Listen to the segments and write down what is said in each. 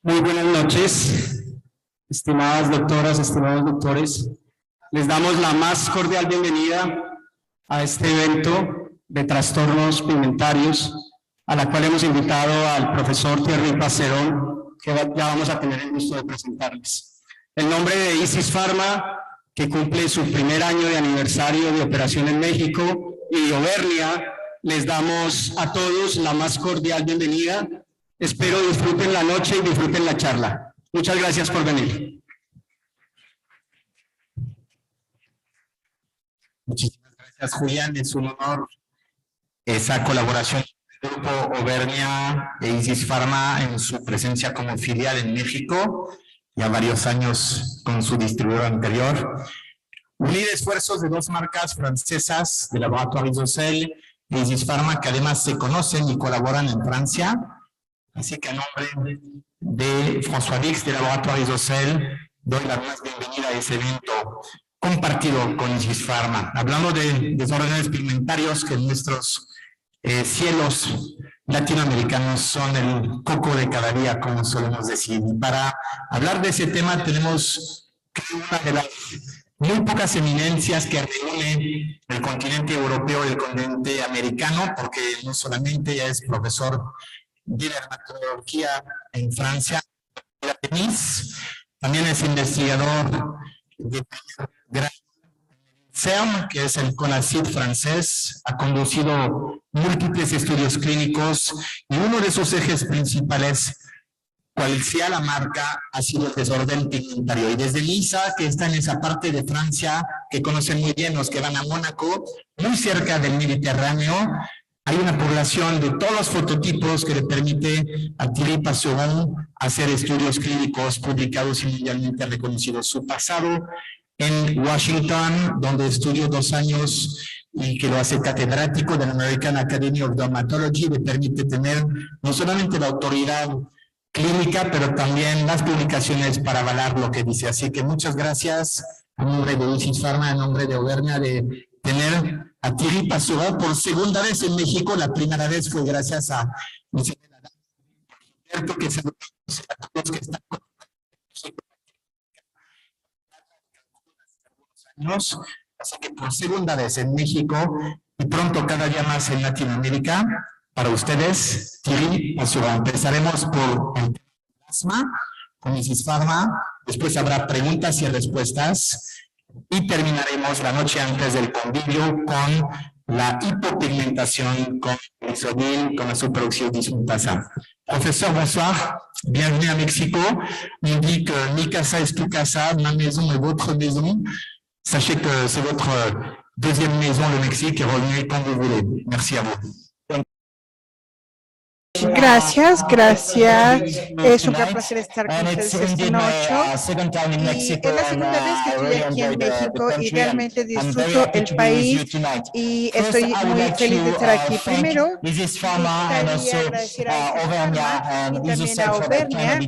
Muy buenas noches, estimadas doctoras, estimados doctores. Les damos la más cordial bienvenida a este evento de trastornos pigmentarios, a la cual hemos invitado al profesor Thierry Passerón, que ya vamos a tener el gusto de presentarles. En nombre de Isis Pharma, que cumple su primer año de aniversario de operación en México, y de Auvernia, les damos a todos la más cordial bienvenida. Espero disfruten la noche y disfruten la charla. Muchas gracias por venir. Muchísimas gracias, Julián. Es un honor esa colaboración del Grupo Auvernia e Isis Pharma en su presencia como filial en México, ya varios años con su distribuidor anterior. Unir esfuerzos de dos marcas francesas de Laboratoire Isocel e Isis Pharma, que además se conocen y colaboran en Francia. Así que a nombre de François Dix de Laboratoire Isocel, doy la más bienvenida a ese evento compartido con Isis Pharma. Hablando de desórdenes pigmentarios, que nuestros cielos latinoamericanos son el coco de cada día, como solemos decir. Y para hablar de ese tema tenemos una de las muy pocas eminencias que reúne el continente europeo y el continente americano, porque no solamente ella es profesor de dermatología en Francia, también es investigador de CERN, que es el CONACYT francés, ha conducido múltiples estudios clínicos y uno de sus ejes principales, cual sea la marca, ha sido el desorden pigmentario. Y desde Niza, que está en esa parte de Francia, que conocen muy bien los que van a Mónaco, muy cerca del Mediterráneo, hay una población de todos los fototipos que le permite a Thierry Passerón hacer estudios clínicos publicados y mundialmente reconocidos. Su pasado en Washington, donde estudió 2 años y que lo hace catedrático de la American Academy of Dermatology, le permite tener no solamente la autoridad clínica, pero también las publicaciones para avalar lo que dice. Así que muchas gracias a nombre de Isis Pharma, a nombre de Auvernia, de tener a Thierry Passerón por segunda vez en México. La primera vez fue gracias a Humberto, que saludamos a todos que están con nosotros. Así que por segunda vez en México y pronto cada día más en Latinoamérica, para ustedes, Thierry Passerón. Empezaremos por el plasma con Isis Pharma, después habrá preguntas y respuestas y terminaremos la noche antes del convivio con la hipopigmentación con Isodil, con la superoxydo dismutasa. Professeur, bonsoir, bienvenue à Mexico. On dit que mi casa es tu casa, ma maison est votre maison. Sachez que c'est votre deuxième maison, le Mexique, et revenez quand vous voulez. Merci à vous. Gracias. Es un gran placer estar con ustedes esta noche. Y es la segunda vez que estoy aquí en México y realmente disfruto el país y estoy muy feliz de estar aquí. Primero, gustaría agradecer a Auvernia y también a Auvernia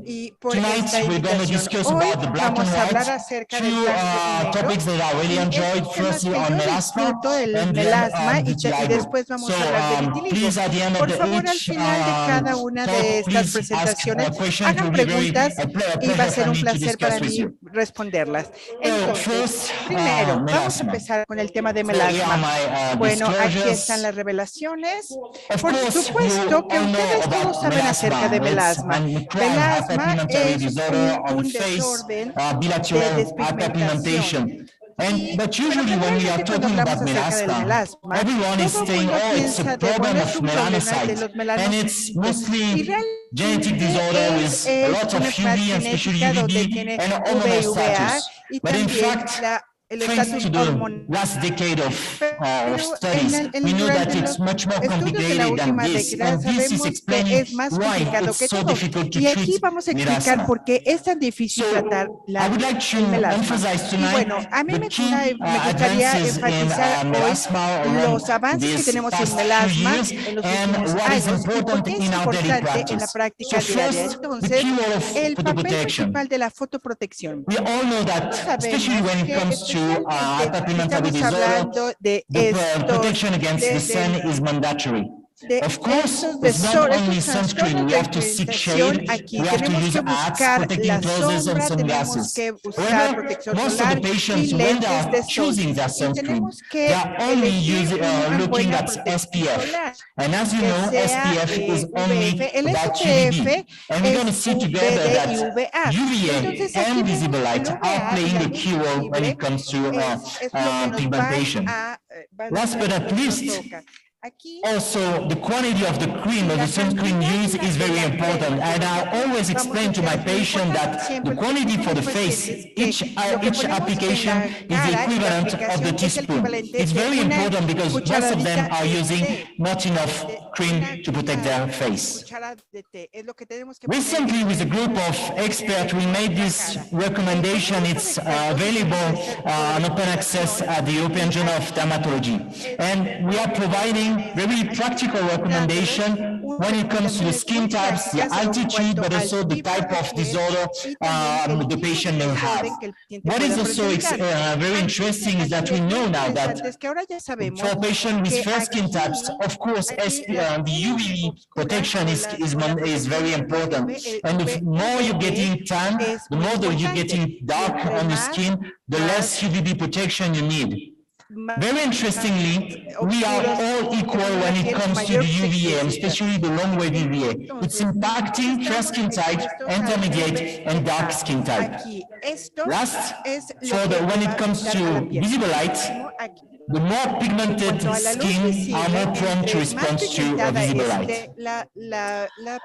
y por esta invitación. Hoy vamos a hablar acerca del disfruto el melasma y después vamos a hablar del vitiligo. Por favor, al final de cada una de estas presentaciones hagan preguntas y va a ser un placer para mí responderlas. Entonces, primero, vamos a empezar con el tema de melasma. Bueno, aquí están las revelaciones. Por supuesto que ustedes todos saben acerca de melasma. Melasma es un desorden de despigmentación. But usually when we are talking about melasma, everyone is saying, oh, it's a problem of melanocytes, and it's mostly genetic disorder with a lot of UV, and especially UVB, and hormonal status. But in fact, thanks to the last decade of studies, we know that it's much more complicated than this, and this is explaining why it's so difficult to treat melasma. I would like to emphasize tonight the key advances in melasma around these past few years and what is important in our daily practice. So first, the key role of photoprotection. We all know that, especially when it comes to hyperpigmentary disorder, the protection against the sun is mandatory. de Of course, estos it's not only estos sunscreen. trastornos We de have to seek pigmentación, shade. aquí We have to tenemos use que hats, buscar protecting la clothes, and sombra, tenemos sunglasses. que usar However, protección most of solar the y patients, when they lentes de are sol. choosing their Y sunscreen, tenemos they que are only elegir una looking buena at protección SPF. solar And as you que know, sea SPF is VF. only El about SPF UVB. And we're going to es see together UVD y that UVA. UVA Entonces aquí and vemos visible que light el are UVA y playing la the luz key role when visible it comes to es lo que nos pigmentation. van Last but hacer not que nos least, toca. Aquí also, the quantity of the cream or the sunscreen used is very important. And I always explain to my patient that the quantity for the face, each application is the equivalent of the teaspoon. It's very important because most of them are using not enough cream to protect their face. Recently, with a group of experts, we made this recommendation. It's available on open access at the European Journal of Dermatology. And we are providing very practical recommendation when it comes to the skin types, the altitude, but also the type of disorder the patient may have. What is also very interesting is that we know now that for patients with fair skin types, of course, the UV protection is very important. And the more you're getting tan, the more that you're getting dark on the skin, the less UVB protection you need. Very interestingly, we are all equal when it comes to the UVA, and especially the long-wave UVA. It's impacting fair skin type, intermediate, and dark skin type. Last, when it comes to visible light, the more pigmented skin are more prone to respond to visible light.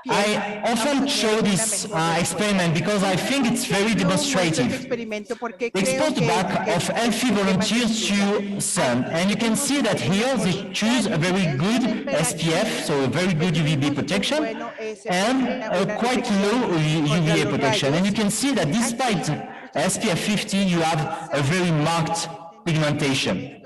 I often show this experiment because I think it's very demonstrative. Expose the back of healthy volunteers to sun, and you can see that here they choose a very good SPF, so a very good UVB protection, and a quite low UVA protection. And you can see that despite SPF 50, you have a very marked pigmentation.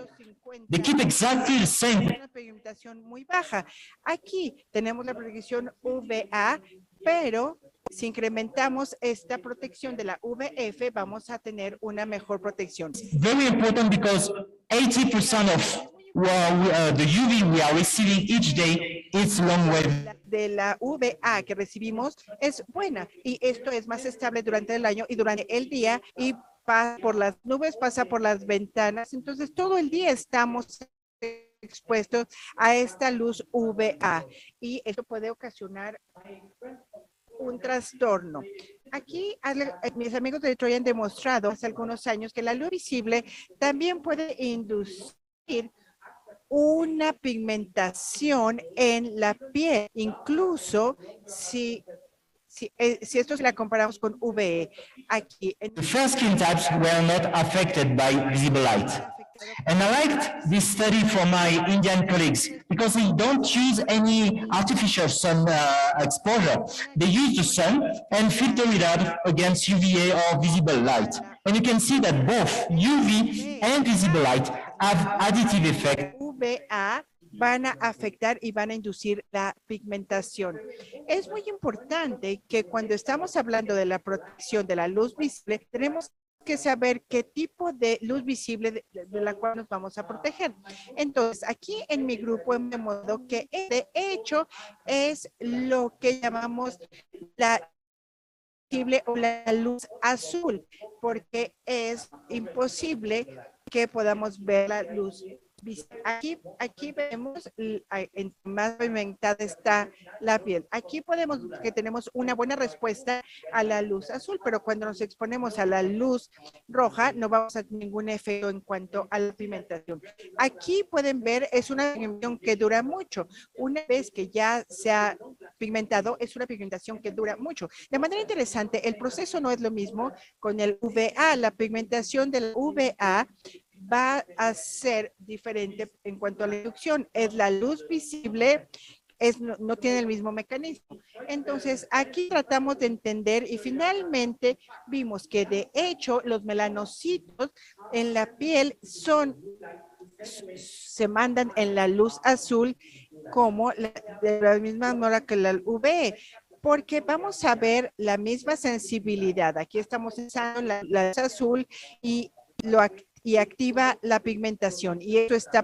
They keep exactly the same. Una pigmentación muy baja. Aquí tenemos la protección UVA, pero si incrementamos esta protección de la VF, vamos a tener una mejor protección. Very important because 80% of the UV we are receiving each day is long wave. De la UVA que recibimos es buena y esto es más estable durante el año y durante el día y pasa por las nubes, pasa por las ventanas, entonces todo el día estamos expuestos a esta luz UVA y esto puede ocasionar un trastorno. Aquí mis amigos de Troy han demostrado hace algunos años que la luz visible también puede inducir una pigmentación en la piel, incluso si esto la comparamos con UVE. Aquí, the first skin types were not affected by visible light. And I liked this study from my Indian colleagues because they don't use any artificial sun exposure. They use the sun and filter it out against UVA or visible light. And you can see that both UV and visible light have additive effect. UVA van a afectar y van a inducir la pigmentación. Es muy importante que cuando estamos hablando de la protección de la luz visible, tenemos que saber qué tipo de luz visible de la cual nos vamos a proteger. Entonces, aquí en mi grupo, de modo que de hecho es lo que llamamos la visible o la luz azul, porque es imposible que podamos ver la luz visible. Aquí vemos más pigmentada está la piel. Aquí podemos que tenemos una buena respuesta a la luz azul, pero cuando nos exponemos a la luz roja no vamos a tener ningún efecto en cuanto a la pigmentación. Aquí pueden ver, es una pigmentación que dura mucho. Una vez que ya se ha pigmentado, es una pigmentación que dura mucho. De manera interesante, el proceso no es lo mismo con el UVA. La pigmentación del UVA va a ser diferente en cuanto a la inducción. Es la luz visible, no tiene el mismo mecanismo. Entonces, aquí tratamos de entender y finalmente vimos que de hecho los melanocitos en la piel se mandan en la luz azul como de la misma manera que la UV. Porque vamos a ver la misma sensibilidad. Aquí estamos usando la luz azul y activa la pigmentación y esto está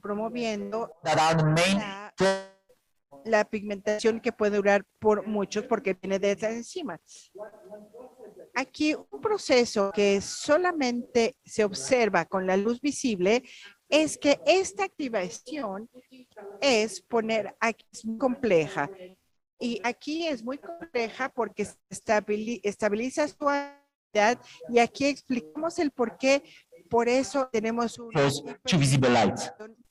promoviendo that are the main la pigmentación que puede durar por muchos porque viene de esa enzima. Aquí un proceso que solamente se observa con la luz visible es que esta activación es muy compleja. Y aquí es muy compleja porque estabiliza su actividad y aquí explicamos el por qué. Por eso tenemos to visible light.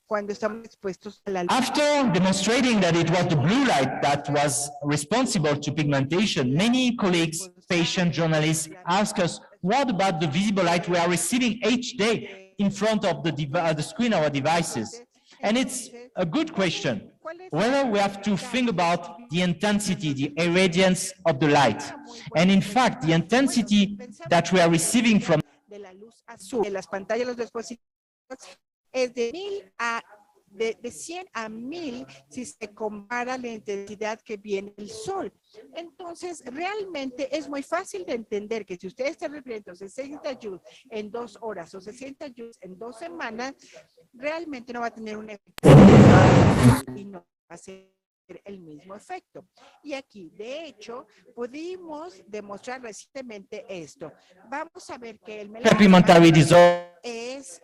Cuando estamos expuestos a la luz. After demonstrating that it was the blue light that was responsible to pigmentation, many colleagues, patients, journalists ask us, what about the visible light we are receiving each day in front of the screen of our devices? And it's a good question, whether we have to think about the intensity, the irradiance of the light. And in fact, the intensity that we are receiving from de la luz azul de las pantallas de los dispositivos es de 100 a 1000 si se compara la intensidad que viene del sol. Entonces, realmente es muy fácil de entender que si usted está recibiendo 60 joules en 2 horas o 60 joules en 2 semanas, realmente no va a tener un efecto y no va a ser el mismo efecto. Y aquí, de hecho, pudimos demostrar recientemente esto. Vamos a ver que el melasma es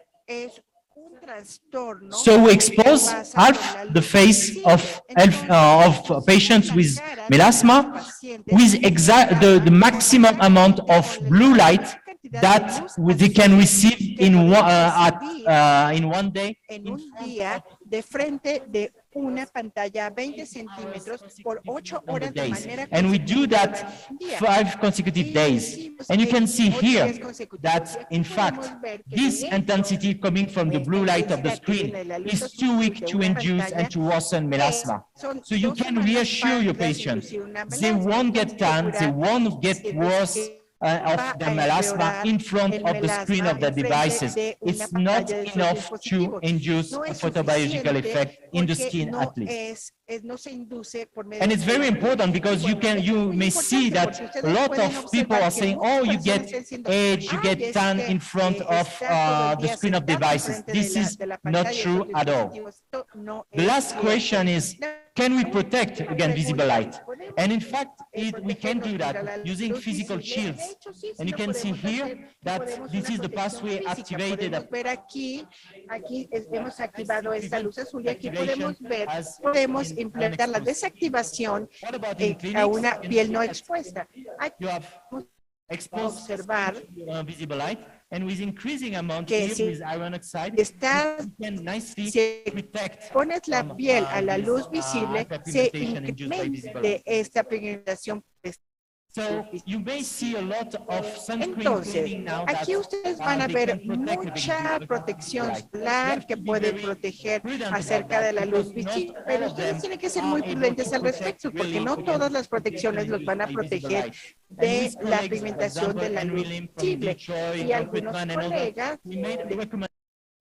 un trastorno. So we expose half the face of patients with melasma with the maximum amount of blue light that they can receive in one day. En un día de frente de una pantalla a 20 centímetros por 8 horas de manera consecutiva. And we do that 5 consecutive days. And you can see here that, in fact, this intensity coming from the blue light of the screen is too weak to induce and to worsen melasma. So you can reassure your patients. They won't get tan, they won't get worse of the melasma in front of the screen of the devices. It's not enough to induce a photobiological effect in the skin at least. And it's very important because you may see that a lot of people are saying, oh, you get age, you get tan in front of the screen of devices. This is not true at all. The last question is, can we protect against visible light? And in fact, we can do that using physical shields. And you can see here that this is the pathway activated. Aquí hemos activado esta luz azul y aquí podemos implementar la desactivación a una piel no expuesta. Aquí podemos observar visible light. And with increasing amount que here si with iron oxide, pones la piel a la luz visible, se incrementa esta pigmentación. So you may see a lot of sunscreen Entonces, aquí ustedes van a ver mucha protección solar que puede proteger acerca de la luz visible, pero ustedes tienen que ser muy prudentes al respecto porque no todas las protecciones los van a proteger de la pigmentación de la luz visible. Y algunos colegas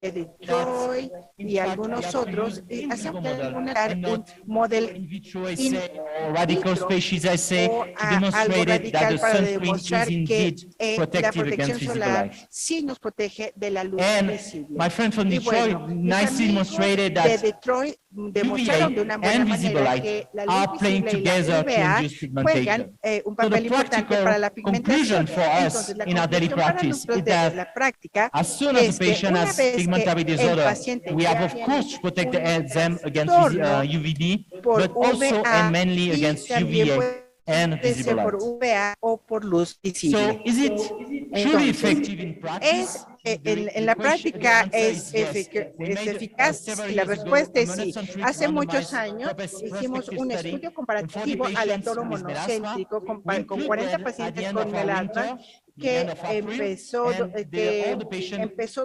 de Detroit y algunos otros hacen un modelo radical species assay to demonstrate that the sunscreen is indeed protective against visible light. Sí nos protege de la luz visible. My friend from Detroit nicely demonstrated that demostraron de una buena manera que la luz visible y la UVA juegan un papel importante para la pigmentación. Entonces, la conclusión para nosotros de la práctica es que una vez pigmentary disorder, we have of course to protect them against UVB, but also and mainly against UVA and visible light. Por UVA o por luz visible. So is it truly effective in practice? En la práctica es eficaz y la respuesta es sí. Hace muchos años hicimos un estudio comparativo aleatorio monocéntrico con 40 pacientes con melasma que empezó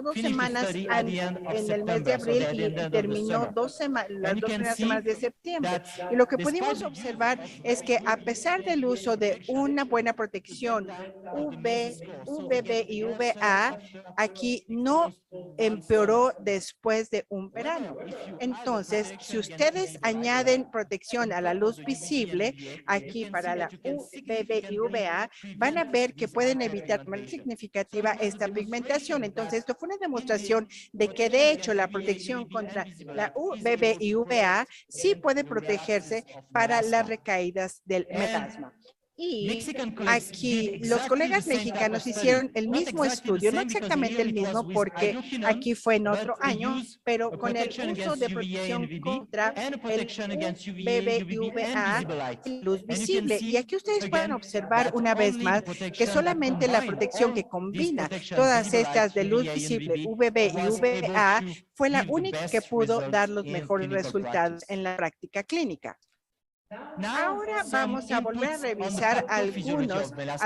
2 semanas en el mes de abril y terminó las 2 primeras semanas de septiembre. Y lo que pudimos observar es que a pesar del uso de una buena protección UVB y UVA, aquí no empeoró después de un verano. Entonces, si ustedes añaden protección a la luz visible, aquí para la UVB y UVA, van a ver que pueden evitar evitar de manera significativa esta pigmentación. Entonces, esto fue una demostración de que, de hecho, la protección contra la UVB y UVA sí puede protegerse para las recaídas del melasma. Y aquí los colegas mexicanos hicieron el mismo estudio, no exactamente el mismo porque aquí fue en otro año, pero con el uso de protección contra el UVB y UVA, luz visible. Y aquí ustedes pueden observar una vez más que solamente la protección que combina todas estas de luz visible, UVB y UVA, fue la única que pudo dar los mejores resultados en la práctica clínica. Ahora vamos a volver a revisar algunas de las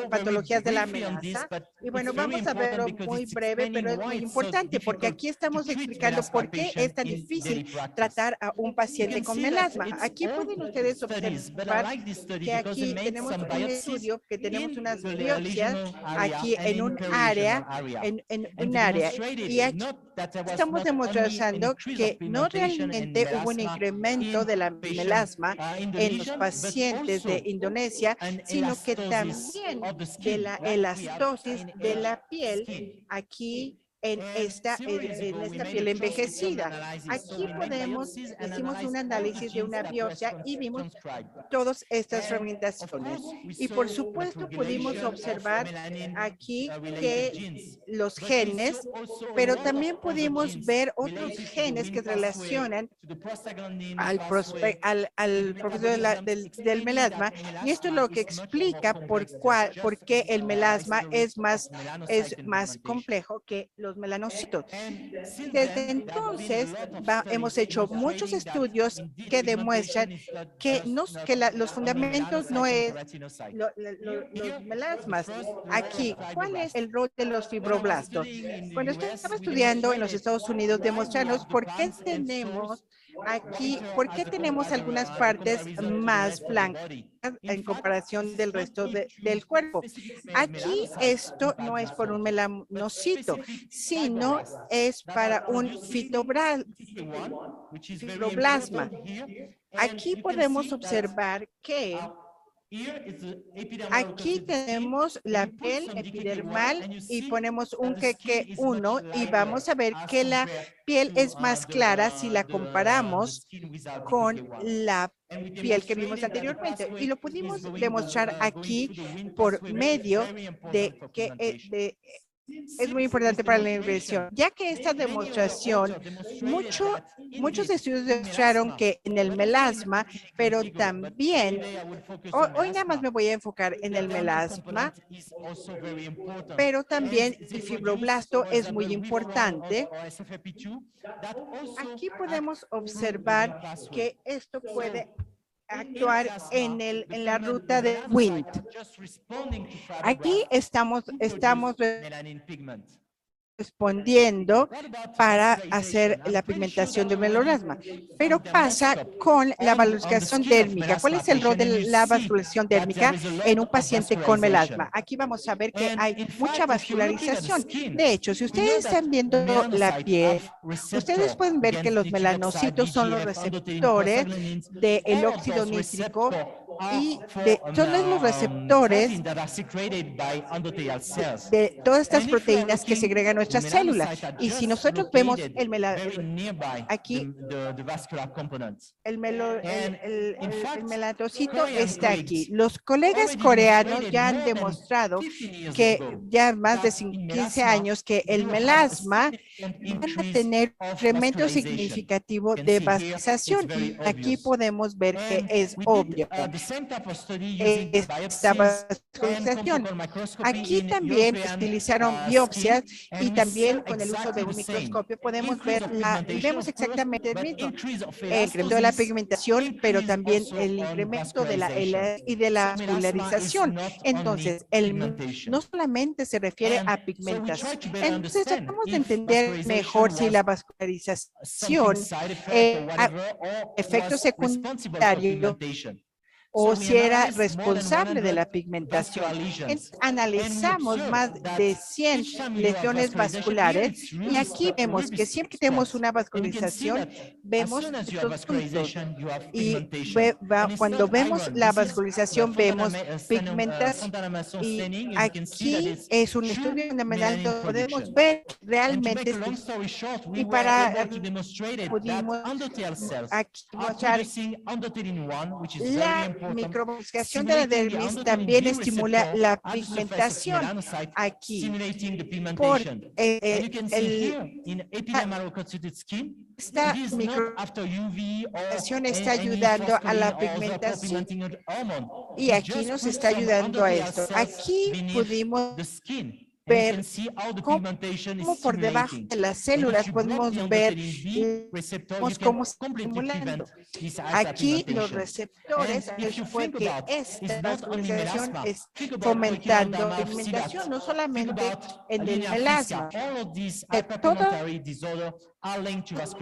patologías de la melasma. Y bueno, vamos a verlo muy breve, pero es muy importante porque aquí estamos explicando por qué es tan difícil tratar a un paciente con melasma. Aquí pueden ustedes observar que aquí tenemos un estudio, que tenemos unas biopsias aquí en un área, y aquí estamos demostrando que no realmente hubo un incremento de la melasma en los pacientes de Indonesia, sino que también de la elastosis de la piel aquí en esta piel envejecida. Aquí hicimos un análisis de una biopsia y vimos todas estas fragmentaciones. Y por supuesto pudimos observar aquí que los genes, pero también pudimos ver otros genes que relacionan al proceso del melasma. Y esto es lo que explica por qué el melasma es más complejo que los melanocitos. Desde entonces hemos hecho muchos estudios que demuestran que los fundamentos no es los melasmas. Aquí, ¿cuál es el rol de los fibroblastos? Cuando estaba estudiando en los Estados Unidos, demostrarnos por qué tenemos algunas partes más blancas en comparación del resto del cuerpo. Aquí esto no es por un melanocito, sino es para un fibroblasma. Aquí podemos observar que aquí tenemos la piel epidermal y ponemos un QQ1 y vamos a ver que la piel es más clara si la comparamos con la piel que vimos anteriormente. Y lo pudimos demostrar aquí por medio de que es muy importante para la inversión, ya que esta demostración, muchos estudios demostraron que en el melasma, pero también, hoy nada más me voy a enfocar en el melasma, pero también el fibroblasto es muy importante. Aquí podemos observar que esto puede actuar en la ruta de Wnt. Aquí estamos respondiendo para hacer la pigmentación del melasma. Pero pasa con la vascularización dérmica. ¿Cuál es el rol de la vascularización dérmica en un paciente con melasma? Aquí vamos a ver que hay mucha vascularización. De hecho, si ustedes están viendo la piel, ustedes pueden ver que los melanocitos son los receptores del óxido nítrico y son los receptores de todas estas proteínas que segregan nuestras células. Y si nosotros vemos aquí, el melanocito está aquí. Los colegas coreanos ya han demostrado que ya más de 15 años que el melasma va a tener un incremento significativo de vascularización. Aquí podemos ver que es obvio esta vascularización. Aquí también utilizaron biopsias y también con el uso de un microscopio podemos ver vemos exactamente el mismo. El incremento de la pigmentación, pero también el incremento de la vascularización. Entonces, no solamente se refiere a pigmentación. Entonces, tratamos de entender mejor si la vascularización efectos secundarios o si era responsable de la pigmentación. Analizamos más de 100 lesiones vasculares y aquí vemos que siempre que tenemos una vascularización, vemos estos puntos. Y cuando vemos la vascularización, vemos pigmentación. Y aquí es un estudio fundamental donde podemos ver realmente y para pudimos aquí mostrar la microvascularización de la dermis también estimula la pigmentación aquí por esta microvascularización está ayudando a la pigmentación y aquí nos está ayudando a esto. Aquí pudimos ver cómo por debajo de las células podemos ver cómo se está estimulando. Aquí los receptores, después que esta vascularización es fomentando pigmentación, no solamente en el melasma, todos los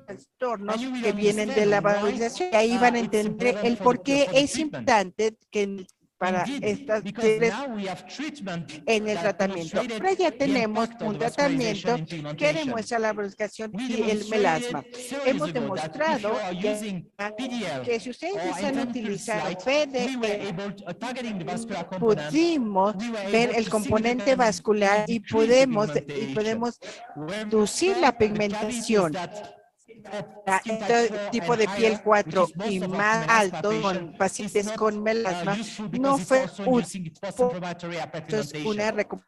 trastornos que vienen de la vascularización, y ahí van a entender el por qué es importante que para estas en el tratamiento. Pero ya tenemos un tratamiento que demuestra la vascularización y el melasma. Hemos demostrado que si ustedes desean utilizar PDE, pudimos ver el componente vascular y podemos reducir la pigmentación. Este tipo de piel 4 y más alto con pacientes con melasma no fue una recomendación.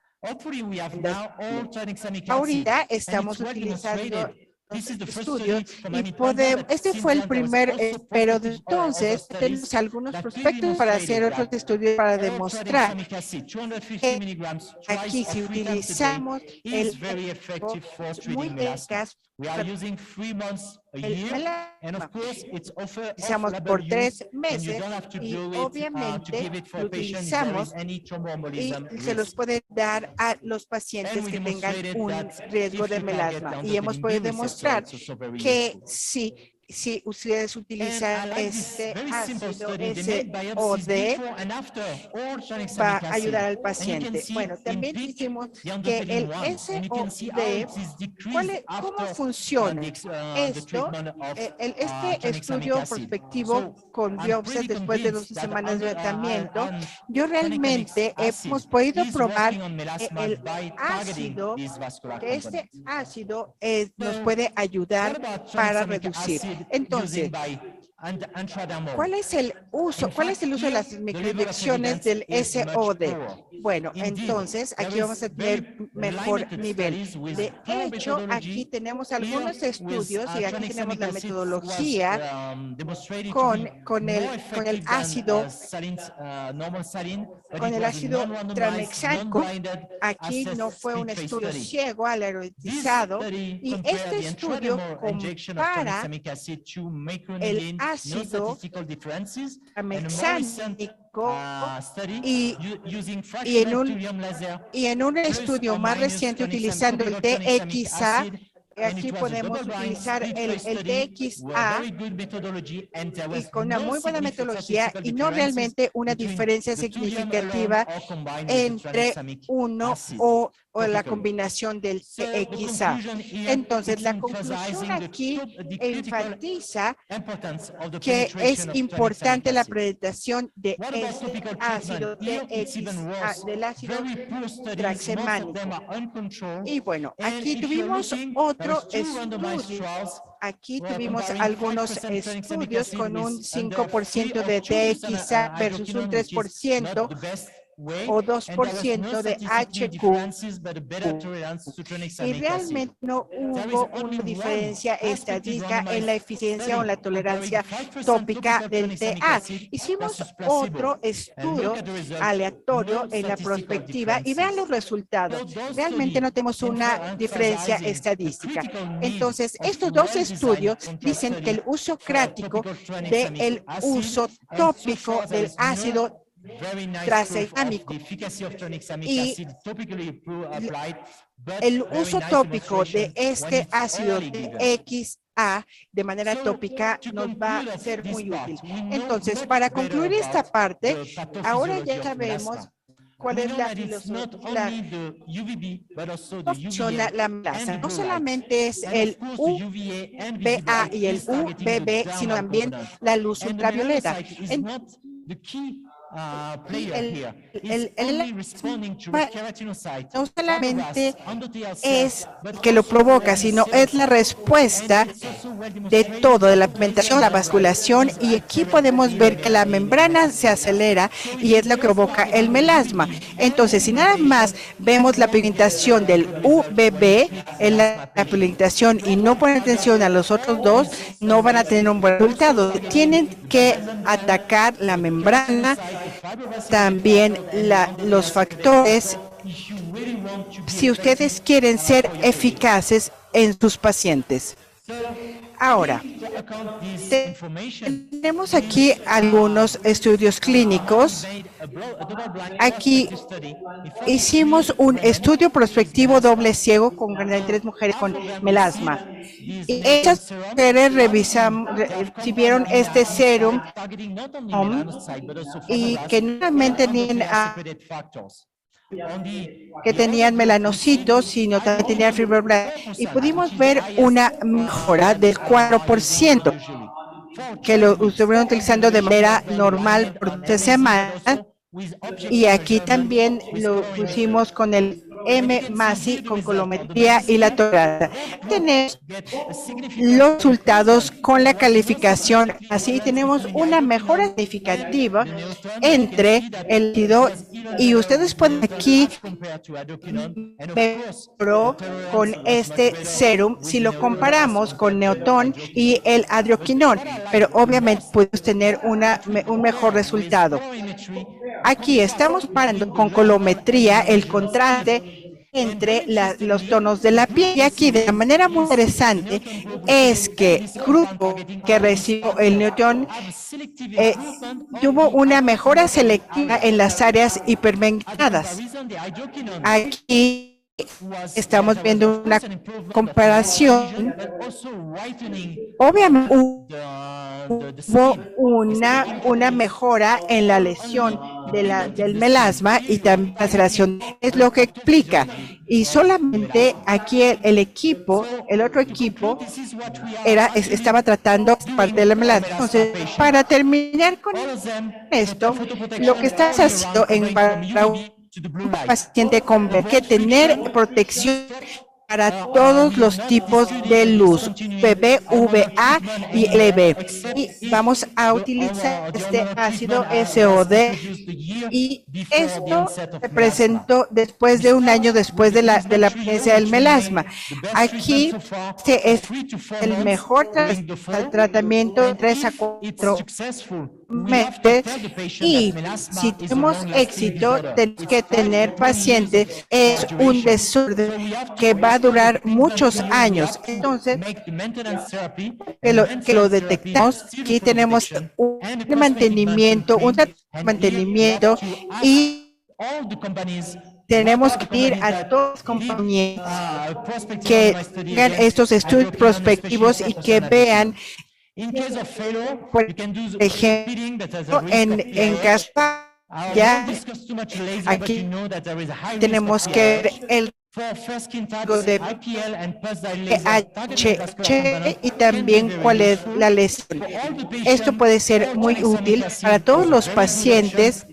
Ahorita estamos utilizando estudios y podemos, este fue el primer, pero entonces tenemos algunos prospectos para hacer otros estudios para demostrar que aquí si utilizamos el muy eficaz. Utilizamos por 3 meses y obviamente lo utilizamos y se los puede dar a los pacientes que tengan un riesgo de melasma. Y hemos podido demostrar que si ustedes utilizan este ácido SOD, va a ayudar al paciente. Bueno, también hicimos que el SOD, ¿cómo funciona esto? Este estudio prospectivo con biopsias después de 12 semanas de tratamiento, yo realmente hemos podido probar el ácido, que este ácido nos puede ayudar para reducir. Entonces, ¿cuál es el uso de las microinyecciones del SOD? Bueno, entonces aquí vamos a tener mejor nivel. De hecho, aquí tenemos algunos estudios y aquí tenemos la metodología con el ácido tranexámico. Aquí no fue un estudio ciego, aleatizado, y este estudio compara el ácido tranexámico y en un estudio más reciente utilizando el DXA, aquí podemos utilizar el DXA y con una muy buena metodología y no realmente una diferencia significativa entre uno o la combinación del DXA. Entonces, la conclusión aquí enfatiza que es importante la presentación de este ácido DXA, del ácido tranexámico. Y bueno, aquí tuvimos otro estudio. Aquí tuvimos algunos estudios con un 5% de DXA versus un 3% o 2% de HQ. Y realmente no hubo una diferencia estadística en la eficiencia o la tolerancia tópica del TA. Hicimos otro estudio aleatorio en la prospectiva y vean los resultados. Realmente no tenemos una diferencia estadística. Entonces, estos dos estudios dicen que el uso crático del uso tópico del ácido tranexámico y el uso tópico de este ácido A de manera tópica nos va a ser muy útil. Entonces, para concluir esta parte, ahora ya sabemos cuál es la filosofía, la melasma. No solamente es el UVA y el UVB, sino también la luz ultravioleta. No solamente es que lo provoca, sino es la respuesta de todo, de la pigmentación, la vasculación, y aquí podemos ver que la membrana se acelera y es lo que provoca el melasma. Entonces, si nada más vemos la pigmentación del UVB en la pigmentación y no ponen atención a los otros dos, no van a tener un buen resultado. Tienen que atacar la membrana, también los factores, si ustedes quieren ser eficaces en sus pacientes. Ahora, tenemos aquí algunos estudios clínicos. Aquí hicimos un estudio prospectivo doble ciego con 43 mujeres con melasma. Y estas mujeres recibieron este serum y que nuevamente tenían melanocitos, sino también tenían fibroblastos, y pudimos ver una mejora del 4%, que lo estuvieron utilizando de manera normal por 3 semanas, y aquí también lo pusimos con el M-MASI, con colometría y la tolerancia. Tenemos los resultados con la calificación, así tenemos una mejora significativa entre el líquido, y ustedes pueden aquí mejoró con este serum si lo comparamos con Neoton y el adrioquinón, pero obviamente podemos tener un mejor resultado. Aquí estamos parando con colometría el contraste entre los tonos de la piel, y aquí de manera muy interesante es que el grupo que recibió el Neoton tuvo una mejora selectiva en las áreas hiperpigmentadas. Aquí estamos viendo una comparación. Obviamente hubo una mejora en la lesión del melasma y también la laceración, es lo que explica. Y solamente aquí el otro equipo estaba tratando parte de la melasma. Entonces, para terminar con esto, lo que estás haciendo para un paciente con que tener protección para todos los tipos de luz, UVB, UVA y LB. Y vamos a utilizar este ácido SOD, y esto se presentó después de un año después de la presencia del melasma. Aquí es el mejor tratamiento de 3 a 4 meses, y si tenemos éxito, tenemos que tener pacientes. Es un desorden que va a durar muchos años. Entonces, que lo detectamos, aquí tenemos un mantenimiento, y tenemos que ir a todas las compañías que tengan estos estudios prospectivos y que vean, por ejemplo, en caso ya aquí tenemos que ver el de pH y también cuál es la lesión. Esto puede ser muy útil para todos los pacientes,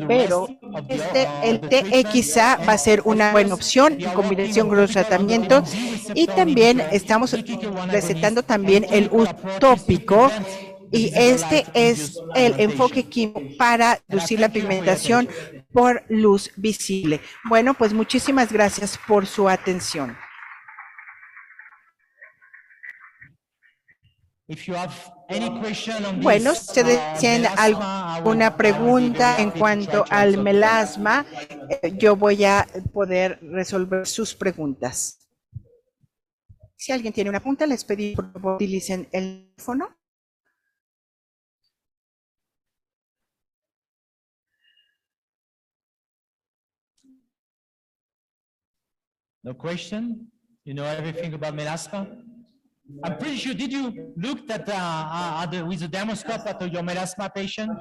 pero el TXA va a ser una buena opción en combinación con los tratamientos, y también estamos recetando también el uso tópico, y este es el enfoque químico para reducir la pigmentación por luz visible. Bueno, pues muchísimas gracias por su atención. Bueno, si ustedes tienen alguna pregunta en cuanto al melasma, yo voy a poder resolver sus preguntas. Si alguien tiene una pregunta, les pedí por favor utilicen el teléfono. No question? You know everything about melasma? I'm pretty sure, did you look at, with the demoscope at your melasma patient?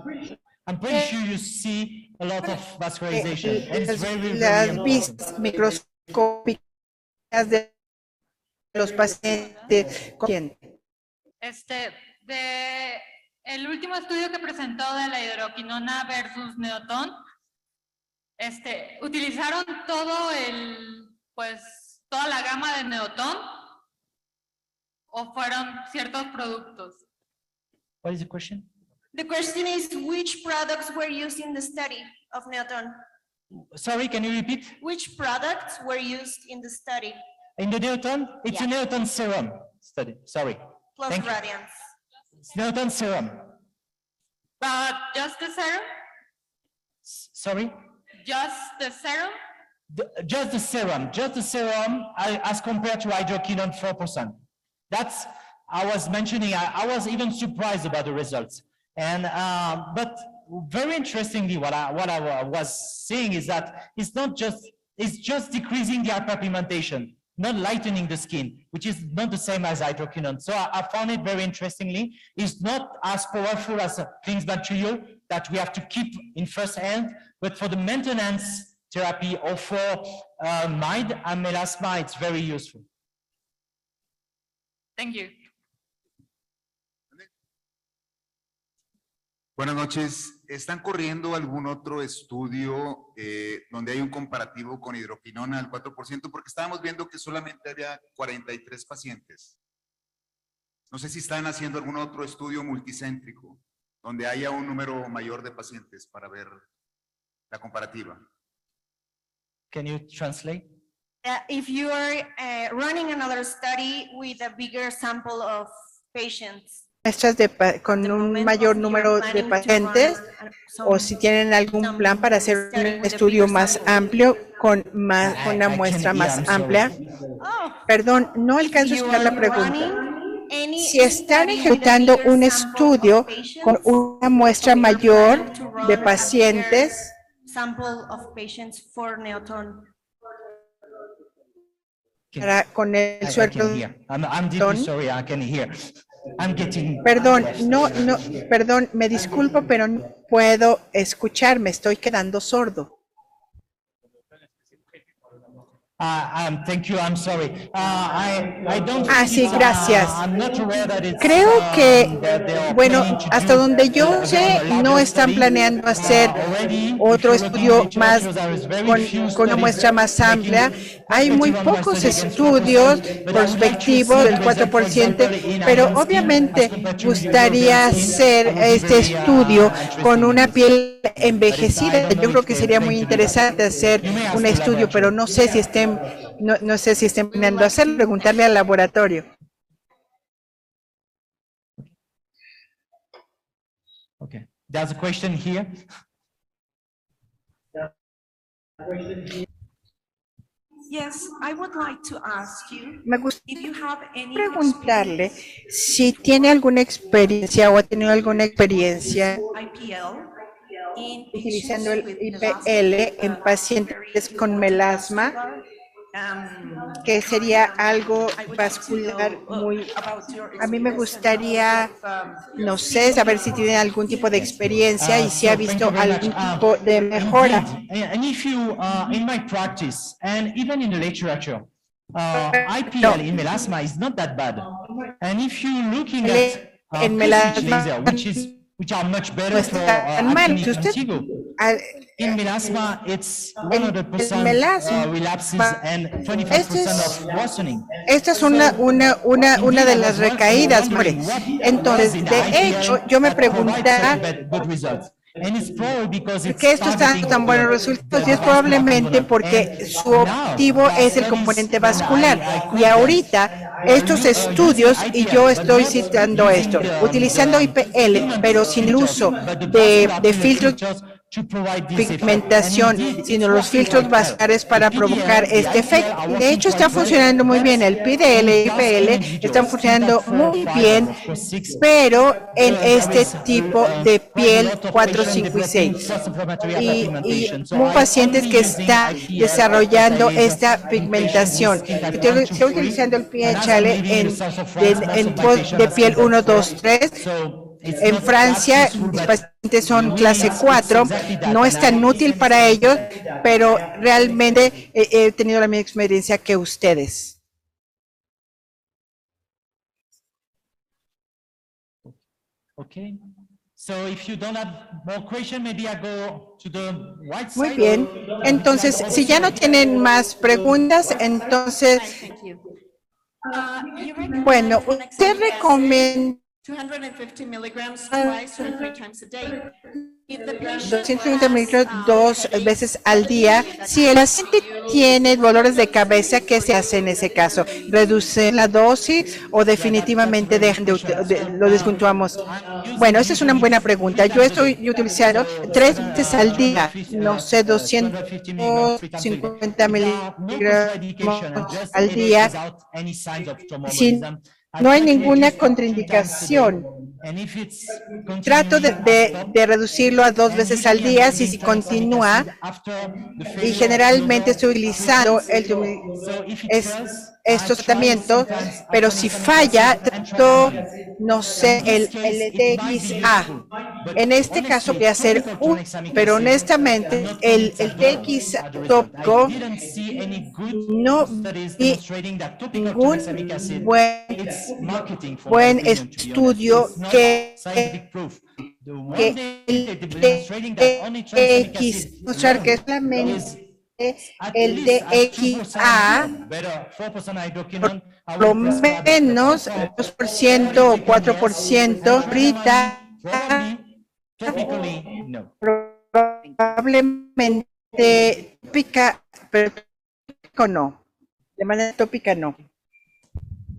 I'm pretty sure you see a lot of vascularization. And it's very, very Las important. vistas microscópicas de los pacientes conscientes. El último estudio que presentó de la hidroquinona versus neotón, utilizaron toda la gama de neotón o fueron ciertos productos. What is the question? The question is, which products were used in the study of Neoton? Sorry, can you repeat? Which products were used in the study? In the Neoton? It's a Neoton serum study. Sorry. Plus Thank you. radiance. It's Neoton serum. But just the serum? Sorry? Just the serum? Just the serum as compared to hydroquinone 4%. That's, I was mentioning, I was even surprised about the results. And, but very interestingly, what I was seeing is that it's just decreasing the hyperpigmentation, not lightening the skin, which is not the same as hydroquinone. So I found it very interestingly. It's not as powerful as things bacterial that we have to keep in first hand, but for the maintenance therapy or for mild and melasma, it's very useful. Thank you. Buenas noches. ¿Están corriendo algún otro estudio donde hay un comparativo con hidroquinona al 4%? Porque estábamos viendo que solamente había 43 pacientes. No sé si están haciendo algún otro estudio multicéntrico donde haya un número mayor de pacientes para ver la comparativa. Can you translate? If you are running another study with a bigger sample of patients. Muestras con un mayor número de pacientes o si tienen algún plan para hacer un estudio más amplio con una muestra más amplia. Perdón, no alcanzo a escuchar la pregunta. Si están ejecutando un estudio con una muestra mayor de pacientes, con el suero. I'm deeply sorry, I can hear. Perdón, perdón, me disculpo, pero no puedo escuchar, me estoy quedando sordo. Thank you, I'm sorry. I don't sí, gracias. I'm not aware that it's, Creo que, that bueno, hasta donde yo sé, no están planeando hacer otro estudio más con una muestra más amplia. Hay muy pocos estudios prospectivos del 4%, pero obviamente gustaría hacer este estudio con una piel envejecida. Yo creo que sería muy interesante hacer un estudio, pero no sé si no sé si estén planeando hacerlo, preguntarle al laboratorio. Okay, there's a question here. Yes, I would like to ask you Me gustaría if you have any preguntarle si tiene alguna experiencia o ha tenido alguna experiencia IPL in utilizando el patients with IPL en pacientes con melasma, que sería algo vascular muy... A mí me gustaría, no sé, saber si tiene algún tipo de experiencia y si ha visto algún tipo de mejora. And if you, in my practice, and even in the literature, IPL in melasma is not that bad. And if you're looking at en melasma, which are much better for actinic contigo. In melasma, it's 100% relapses and 25% of worsening. Esta es una de las recaídas, hombre. Entonces, de hecho, yo me preguntaba ¿por qué esto está dando tan buenos resultados? Y es probablemente porque su objetivo es el componente vascular. Y ahorita, estos estudios, y yo estoy citando esto, utilizando IPL, pero sin el uso de filtros pigmentación, sino los filtros basales para provocar este efecto. De hecho, está funcionando muy bien. El PDL y IPL están funcionando muy bien, pero en este tipo de piel 4, 5 y 6. Y muy pacientes que están desarrollando esta pigmentación. Estoy utilizando el PHL de piel 1, 2, 3. En Francia, los pacientes son clase 4, no es tan útil para ellos, pero realmente he tenido la misma experiencia que ustedes. Okay. So if you don't have more question, maybe I go to the right side. Muy bien. Entonces, si ya no tienen más preguntas, entonces, bueno, usted recomienda 250 milligrams twice or 3 times a day. If the patient 250 miligramos 2 veces al día. Si el paciente tiene dolores de cabeza, ¿qué se hace en ese caso? ¿Reducen la dosis o definitivamente lo descontinuamos? Bueno, esa es una buena pregunta. Yo estoy utilizando 3 veces al día, no sé, 250 miligramos al día. Si no hay ninguna contraindicación, trato de reducirlo a 2 veces al día si continúa, y generalmente estoy utilizando estos tratamientos, pero si falla, trato, no sé, el TXA. En este caso voy a hacer pero honestamente el TXA tópico no vi ningún buen estudio que mostrar que solamente el TXA, por lo menos 2% o 4%, ahorita probablemente tópica, pero no, de manera tópica no.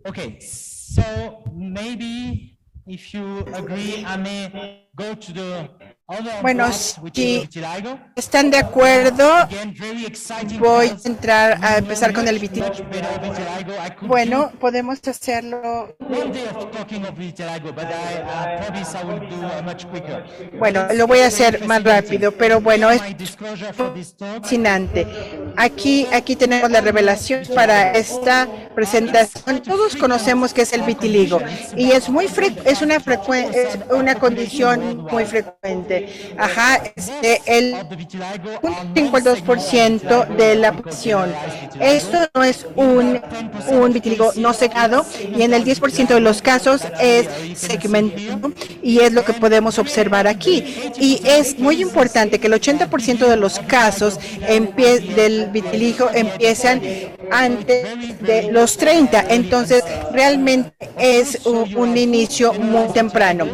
Okay, so maybe if you agree, I may go to the other Bueno, block, which si is vitiligo. están de acuerdo, Again, very exciting voy class. a entrar a empezar con el vitiligo. Much better vitiligo. I could Bueno, podemos hacerlo. do one day of talking of vitiligo, but I promise I will do much quicker. Bueno, lo voy a hacer más rápido, pero bueno, es My disclosure for this talk. fascinante. Aquí tenemos la revelación para esta presentación. Todos conocemos qué es el vitiligo y es una condición muy frecuente. Ajá, el 52% de la población. Esto no es un vitiligo no secado, y en el 10% de los casos es segmentado, y es lo que podemos observar aquí. Y es muy importante que el 80% de los casos del vitiligo empiezan antes de los 30. Entonces, realmente es un inicio muy temprano.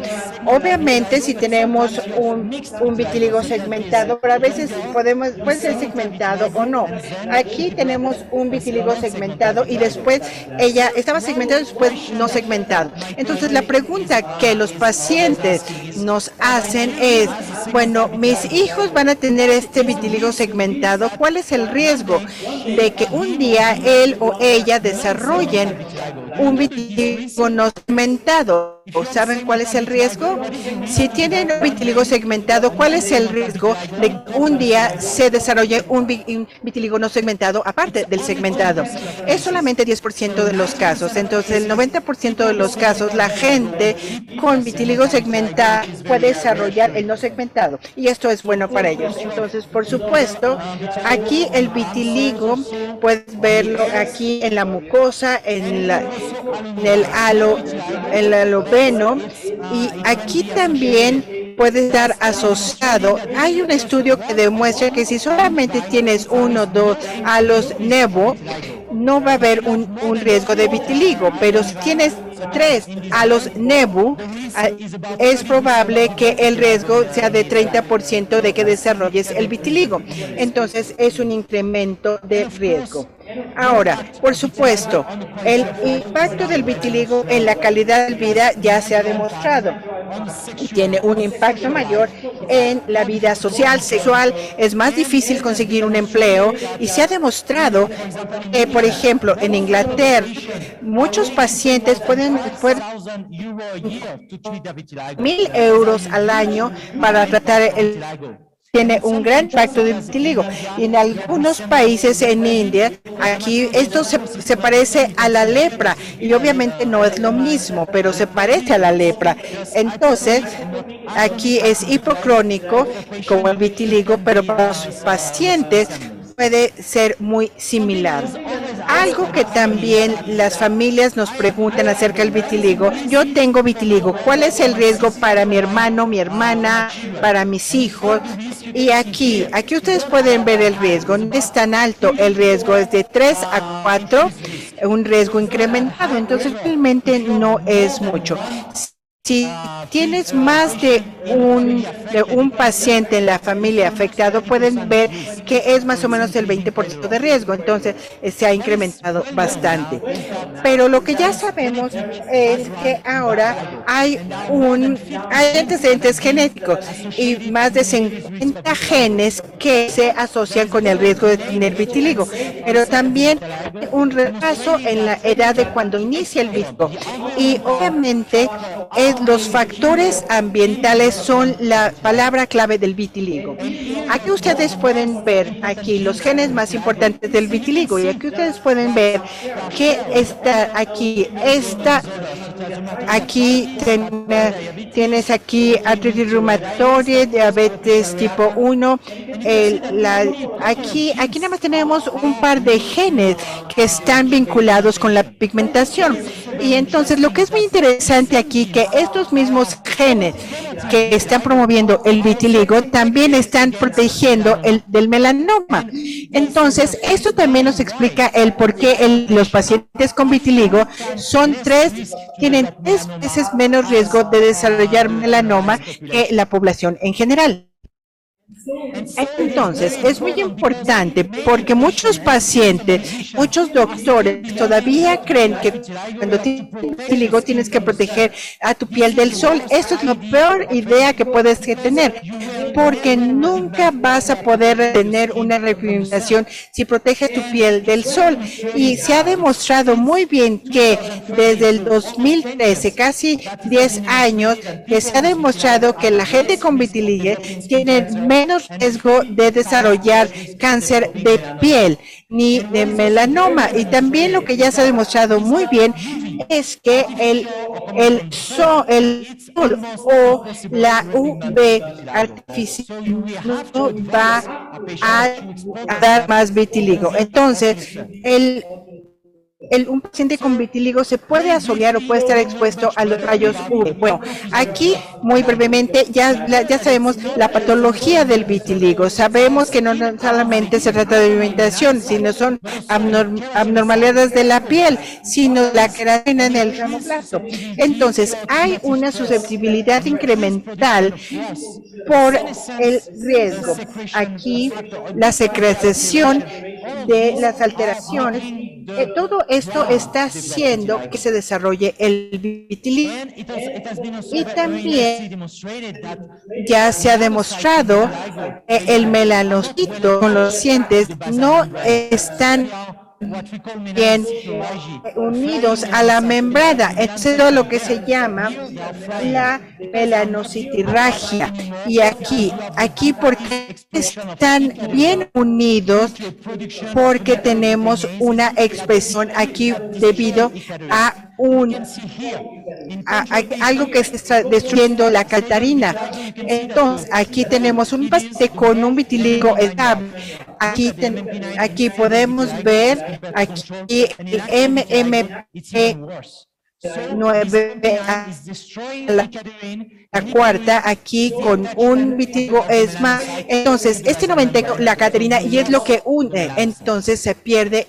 Obviamente, si tenemos un vitiligo segmentado, pero a veces puede ser segmentado o no. Aquí tenemos un vitiligo segmentado y después ella estaba segmentada y después no segmentado. Entonces, la pregunta que los pacientes nos hacen es, bueno, mis hijos van a tener este vitiligo segmentado, ¿cuál es el riesgo de que un día él o ella desarrollen un vitiligo no segmentado? ¿Saben cuál es el riesgo? Si tienen un vitiligo segmentado, ¿cuál es el riesgo de que un día se desarrolle un vitiligo no segmentado aparte del segmentado? Es solamente 10% de los casos. Entonces, el 90% de los casos, la gente con vitiligo segmentado puede desarrollar el no segmentado. Y esto es bueno para ellos. Entonces, por supuesto, aquí el vitiligo, puedes verlo aquí en la mucosa, en el halopeno, y aquí también puede estar asociado. Hay un estudio que demuestra que si solamente tienes 1 o 2 halos nevo, no va a haber un riesgo de vitiligo, pero si tienes 3 halos nevo, es probable que el riesgo sea de 30% de que desarrolles el vitiligo. Entonces, es un incremento de riesgo. Ahora, por supuesto, el impacto del vitiligo en la calidad de vida ya se ha demostrado. tiene un impacto mayor en la vida social, sexual. Es más difícil conseguir un empleo y se ha demostrado que, por ejemplo, en Inglaterra, muchos pacientes pueden 1.000 euros al año para tratar tiene un gran impacto de vitiligo. Y en algunos países en India, aquí esto se parece a la lepra y obviamente no es lo mismo, pero se parece a la lepra. Entonces, aquí es hipocrónico como el vitiligo, pero para los pacientes puede ser muy similar. Algo que también las familias nos preguntan acerca del vitiligo. Yo tengo vitiligo. ¿Cuál es el riesgo para mi hermano, mi hermana, para mis hijos? Y aquí ustedes pueden ver el riesgo. No es tan alto. El riesgo es de 3 a 4, un riesgo incrementado. Entonces, realmente no es mucho. Si tienes más de un paciente en la familia afectado, pueden ver que es más o menos el 20% de riesgo. Entonces, se ha incrementado bastante. Pero lo que ya sabemos es que ahora hay antecedentes genéticos y más de 50 genes que se asocian con el riesgo de tener vitiligo. Pero también un retraso en la edad de cuando inicia el vitiligo. Y obviamente los factores ambientales son la palabra clave del vitiligo. Aquí ustedes pueden ver aquí los genes más importantes del vitiligo y aquí ustedes pueden ver que está aquí. Aquí tienes aquí artritis reumatoide, diabetes tipo 1. Aquí nada más tenemos un par de genes que están vinculados con la pigmentación. Y entonces lo que es muy interesante aquí que estos mismos genes que están promoviendo el vitiligo también están protegiendo del melanoma. Entonces, esto también nos explica el por qué los pacientes con vitiligo tienen 3 veces menos riesgo de desarrollar melanoma que la población en general. Entonces, es muy importante porque muchos pacientes, muchos doctores todavía creen que cuando tienes vitiligo tienes que proteger a tu piel del sol. Esto es la peor idea que puedes tener, porque nunca vas a poder tener una repigmentación si proteges tu piel del sol. Y se ha demostrado muy bien que desde el 2013, casi 10 años, que se ha demostrado que la gente con vitiligo tiene menos riesgo de desarrollar cáncer de piel ni de melanoma. Y también lo que ya se ha demostrado muy bien es que el sol o la UV artificial no va a dar más vitiligo. Entonces, un paciente con vitiligo se puede asolear o puede estar expuesto a los rayos UV. Bueno, aquí muy brevemente ya sabemos la patología del vitiligo. Sabemos que no solamente se trata de pigmentación, sino son abnormalidades de la piel, sino la queratina en el ramoplasto. Entonces, hay una susceptibilidad incremental por el riesgo. Aquí la secreción de las alteraciones, todo esto está haciendo que se desarrolle el vitiligo. Y también ya se ha demostrado que el melanocito con los pacientes no están bien unidos a la membrana. Eso es lo que se llama la melanocitirragia. Y aquí porque están bien unidos, porque tenemos una expresión aquí debido a algo que está destruyendo la catarina. Entonces, aquí tenemos un paciente con un vitiligo estable. Aquí podemos ver aquí el MMP9 la cuarta, aquí con un vitiligo es más. Entonces, no mantiene la catarina y es lo que une. Entonces, se pierde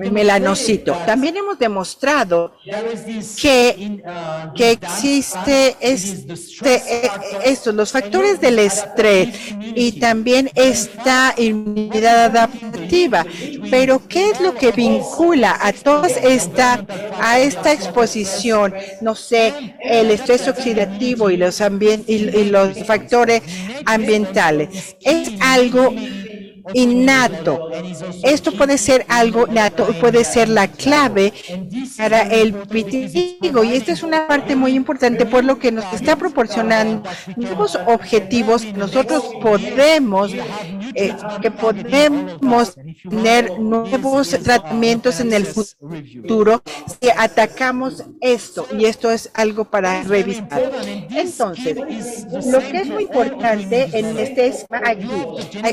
el melanocito. También hemos demostrado que existe los factores del estrés y también esta inmunidad adaptativa. Pero ¿qué es lo que vincula a toda esta exposición? No sé, el estrés oxidativo y los factores ambientales. Es algo innato. Esto puede ser algo nato, puede ser la clave para el vitiligo, y esta es una parte muy importante por lo que nos está proporcionando nuevos objetivos que nosotros podemos tener nuevos tratamientos en el futuro si atacamos esto, y esto es algo para revisar. Entonces, lo que es muy importante en este esquema aquí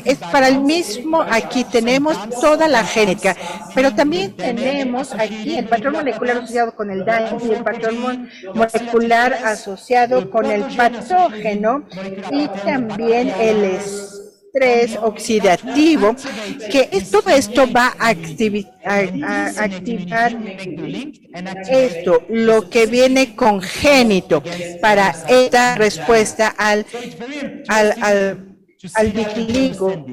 es para el mismo. Aquí tenemos toda la génica, pero también tenemos aquí el patrón molecular asociado con el daño y el patrón molecular asociado con el patógeno, y también el estrés oxidativo, que todo esto va a activar esto, lo que viene congénito para esta respuesta al vitiligo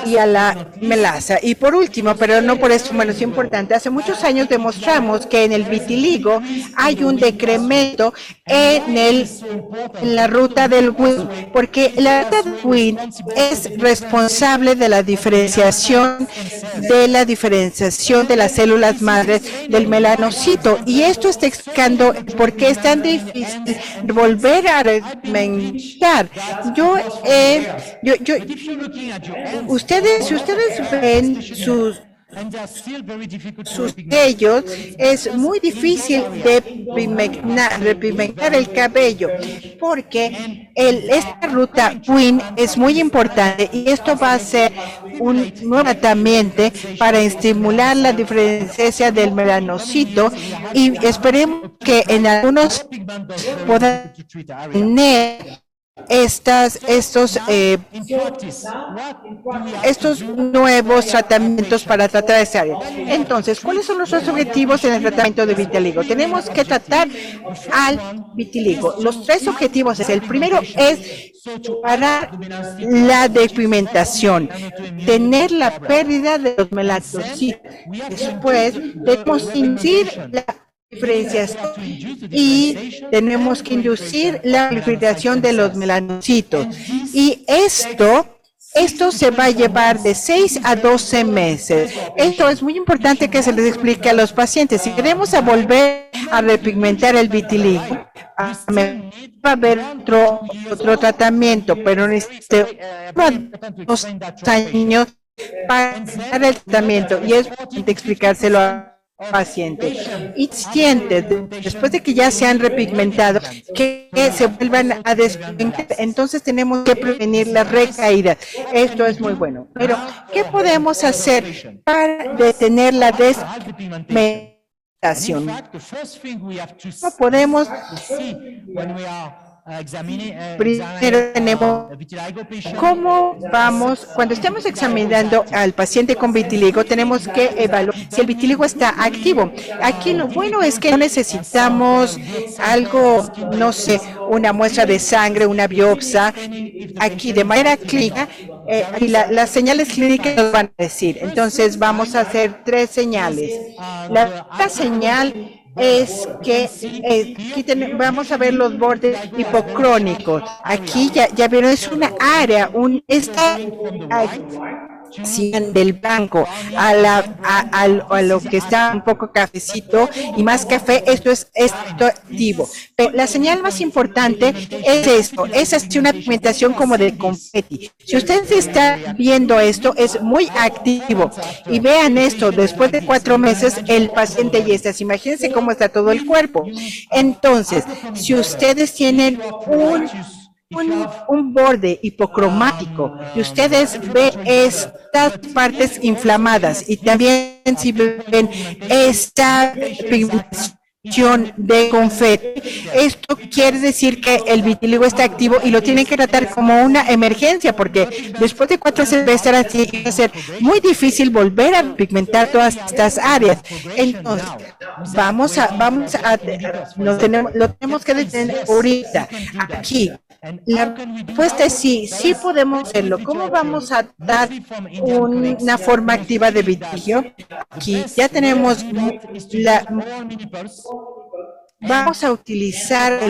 y a la melaza. Y por último, pero no por eso menos importante, hace muchos años demostramos que en el vitiligo hay un decremento en la ruta del Wnt, porque la ruta del Wnt es responsable de la diferenciación de las células madres del melanocito, y esto está explicando por qué es tan difícil volver a reglamentar. Si ustedes ven sus sellos, es muy difícil de repigmentar el cabello, porque esta ruta Wnt es muy importante, y esto va a ser un nuevo tratamiento para estimular la diferenciación del melanocito, y esperemos que en algunos puedan tener estos nuevos tratamientos para tratar esa área. Entonces, ¿cuáles son nuestros objetivos en el tratamiento de vitiligo? Tenemos que tratar al vitiligo. Los 3 objetivos el primero es parar la despigmentación, tener la pérdida de los melanocitos. Después, tenemos que inducir la diferenciación y tenemos que inducir la proliferación de los melanocitos, y esto se va a llevar de 6 a 12 meses. Esto es muy importante que se les explique a los pacientes. Si queremos volver a repigmentar el vitiligo, va a haber otro tratamiento, pero necesitamos 2 años para dar el tratamiento, y es importante explicárselo a paciente. Y pacientes, después de que ya se han repigmentado, que se vuelvan a despigmentar, entonces tenemos que prevenir la recaída. Esto es muy bueno. Pero, ¿qué podemos hacer para detener la despigmentación? No podemos. Primero tenemos cómo vamos, cuando estamos examinando al paciente con vitiligo, tenemos que evaluar si el vitiligo está activo. Aquí lo bueno es que no necesitamos algo, no sé, una muestra de sangre, una biopsia. Aquí de manera clínica, y las señales clínicas nos van a decir. Entonces vamos a hacer 3 señales. La señal es que aquí vamos a ver los bordes hipocrónicos. Aquí ya vieron, es una área, esta del blanco a lo que está un poco cafecito y más café, esto es activo. Pero la señal más importante es esto, es así una pigmentación como de confeti. Si ustedes están viendo esto, es muy activo. Y vean esto, después de 4 meses el paciente ya está. Imagínense cómo está todo el cuerpo. Entonces, si ustedes tienen un borde hipocromático y ustedes ven estas partes inflamadas, y también si ven esta pigmentación de confeti. Esto quiere decir que el vitiligo está activo y lo tienen que tratar como una emergencia, porque después de 4 semestres va a ser muy difícil volver a pigmentar todas estas áreas. Entonces, lo tenemos que detener ahorita, aquí. La respuesta es sí, sí podemos hacerlo. ¿Cómo vamos a dar una forma activa de vitiligo? Aquí ya tenemos vamos a utilizar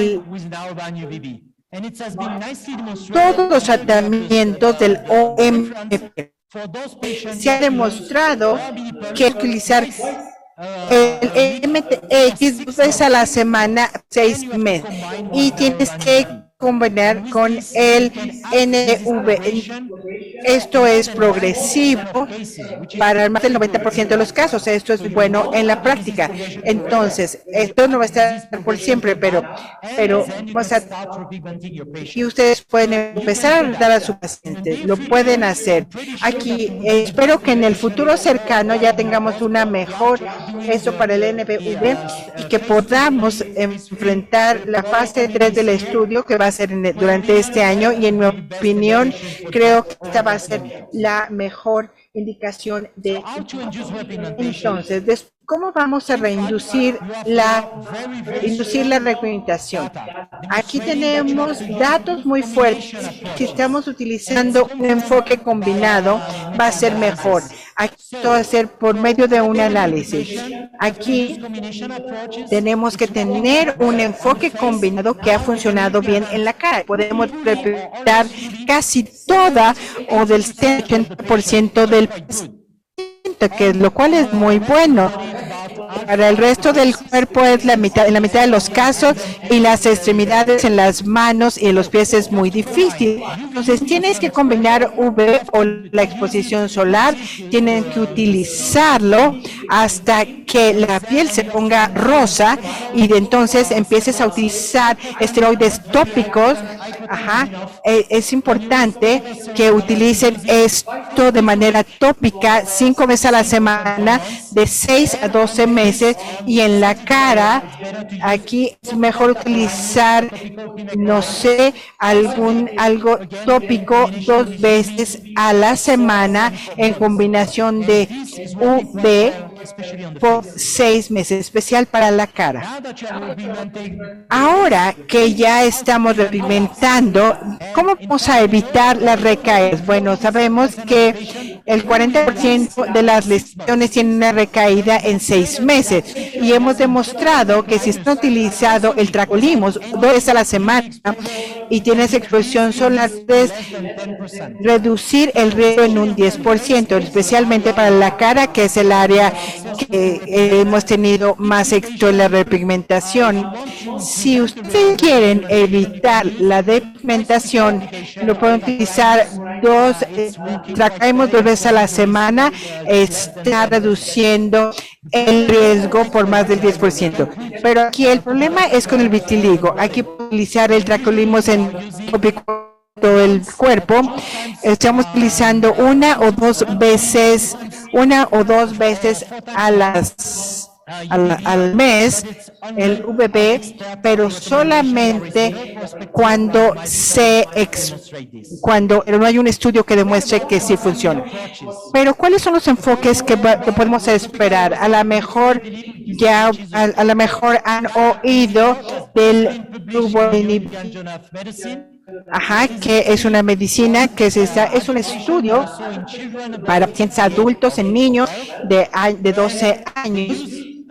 todos los tratamientos del OMP. Se ha demostrado que utilizar el MTX 2 veces a la semana, 6 meses, y tienes que combinar con el NV. Esto es progresivo para más del 90% de los casos. Esto es bueno en la práctica. Entonces, esto no va a estar por siempre, pero y ustedes pueden empezar a dar a su paciente. Lo pueden hacer. Aquí, espero que en el futuro cercano ya tengamos una mejor eso para el NVV y que podamos enfrentar la fase 3 del estudio que va a ser durante este año, y en mi opinión creo que esta va a ser la mejor indicación de entonces. ¿Cómo vamos a reinducir la repigmentación? Aquí tenemos datos muy fuertes. Si estamos utilizando un enfoque combinado, va a ser mejor. Aquí esto va a ser por medio de un análisis. Aquí tenemos que tener un enfoque combinado que ha funcionado bien en la cara. Podemos repletar casi toda o del 70% del paciente, lo cual es muy bueno. Para el resto del cuerpo es en la mitad de los casos, y las extremidades en las manos y en los pies es muy difícil. Entonces tienes que combinar UV o la exposición solar, tienen que utilizarlo hasta que la piel se ponga rosa y de entonces empieces a utilizar esteroides tópicos. Es importante que utilicen esto de manera tópica 5 veces a la semana, de 6 a 12 meses, y en la cara, aquí es mejor utilizar, no sé, algo tópico 2 veces a la semana en combinación de UV por 6 meses, especial para la cara. Ahora que ya estamos repigmentando, ¿cómo vamos a evitar las recaídas? Bueno, sabemos que el 40% de las lesiones tienen una recaída en 6 meses, y hemos demostrado que si está utilizado el Tracolimos 2 veces a la semana y tienes exposición solar, puedes reducir el riesgo en un 10%, especialmente para la cara, que es el área que hemos tenido más éxito en la repigmentación. Si ustedes quieren evitar la depigmentación, lo pueden utilizar Tracolimos 2 veces a la semana, está reduciendo el riesgo por más del 10%. Pero aquí el problema es con el vitiligo. Aquí utilizar el Tracolimos en todo el cuerpo. Estamos utilizando una o dos veces al mes el VP, pero solamente cuando no hay un estudio que demuestre que sí funciona. Pero ¿cuáles son los enfoques que podemos esperar? A lo mejor han oído del que es una medicina es un estudio para pacientes adultos en niños de 12 años,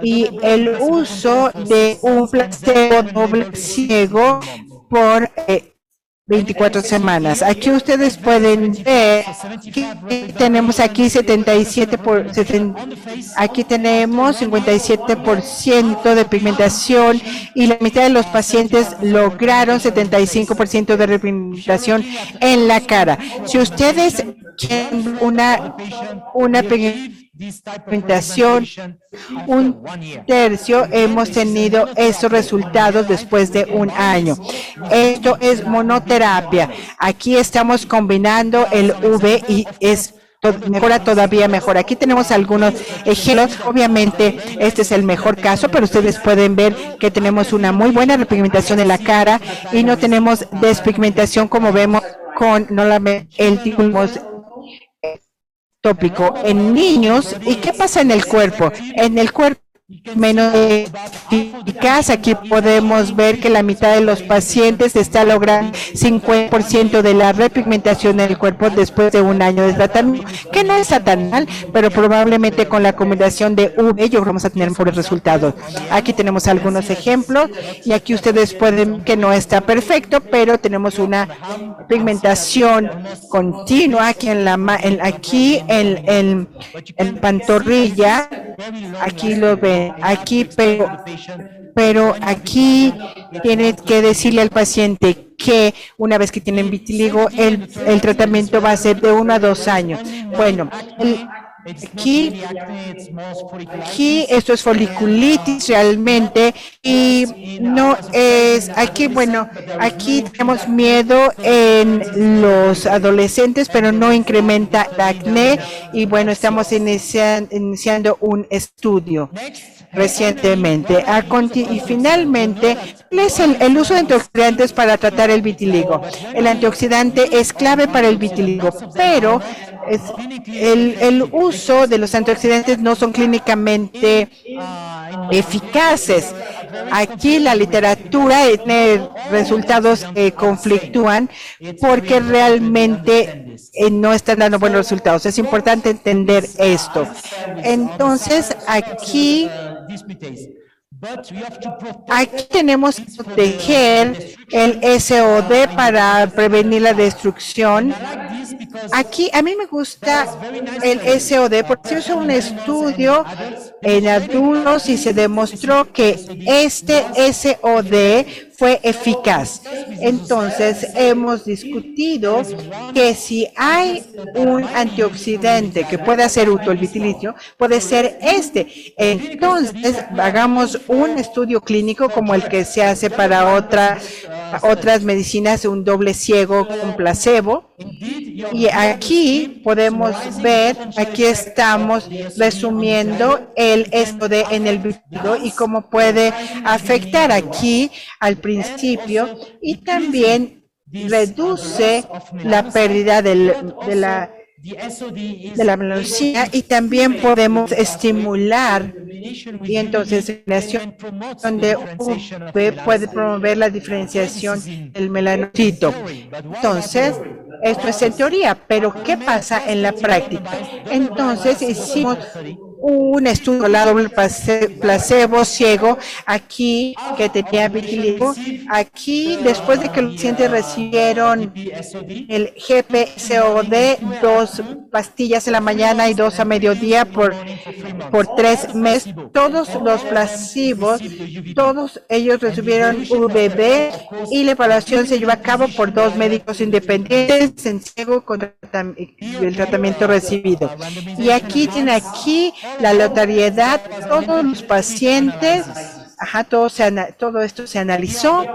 y el uso de un placebo doble ciego por 24 semanas. Aquí ustedes pueden ver que tenemos aquí aquí tenemos 57% de pigmentación, y la mitad de los pacientes lograron 75% de repigmentación en la cara. Si ustedes quieren una pigmentación, 1/3 hemos tenido esos resultados después de 1 año. Esto es monoterapia. Aquí estamos combinando el UV y es mejora todavía mejor. Aquí tenemos algunos ejemplos. Obviamente, este es el mejor caso, pero ustedes pueden ver que tenemos una muy buena repigmentación en la cara y no tenemos despigmentación como vemos con el tipo tópico en niños. ¿Y qué pasa en el cuerpo? En el cuerpo menos eficaz. Aquí podemos ver que la mitad de los pacientes está logrando 50% de la repigmentación en el cuerpo después de un año de tratamiento, que no está tan mal, pero probablemente con la combinación de UV yo creo que vamos a tener mejores resultados. Aquí tenemos algunos ejemplos y aquí ustedes pueden ver que no está perfecto, pero tenemos una pigmentación continua aquí en pantorrilla. Aquí lo ven. Aquí, pero aquí tiene que decirle al paciente que una vez que tienen vitiligo, el tratamiento va a ser de 1 a 2 años. Bueno, aquí esto es foliculitis realmente y no es, aquí tenemos miedo en los adolescentes, pero no incrementa el acné y bueno, estamos iniciando un estudio recientemente. Y finalmente, ¿cuál es el uso de antioxidantes para tratar el vitiligo? El antioxidante es clave para el vitiligo, pero el uso de los antioxidantes no son clínicamente eficaces. Aquí la literatura tiene resultados que conflictúan porque realmente no están dando buenos resultados. Es importante entender esto. Entonces, aquí tenemos que proteger el SOD para prevenir la destrucción. Aquí a mí me gusta el SOD porque se hizo un estudio en adultos y se demostró que este SOD fue eficaz. Entonces, hemos discutido que si hay un antioxidante que pueda ser útil, el vitiligo, puede ser este. Entonces, hagamos un estudio clínico como el que se hace para otras medicinas, un doble ciego con placebo. Y aquí podemos ver, aquí estamos resumiendo el SOD en el vitiligo y cómo puede afectar aquí al principio y también reduce la pérdida de la melanina y también podemos estimular y entonces la acción de UV puede promover la diferenciación del melanocito. Entonces, esto es en teoría, pero ¿qué pasa en la práctica? Entonces hicimos un estudio la doble placebo ciego aquí que tenía vitiligo. Aquí, después de que los pacientes recibieron el GPSOD, 2 pastillas en la mañana y 2 a mediodía por 3 meses, todos los placebos, todos ellos recibieron UVB y la evaluación se llevó a cabo por 2 médicos independientes en ciego con el tratamiento recibido. Y aquí tiene la aleatoriedad, todos los pacientes, todo esto se analizó.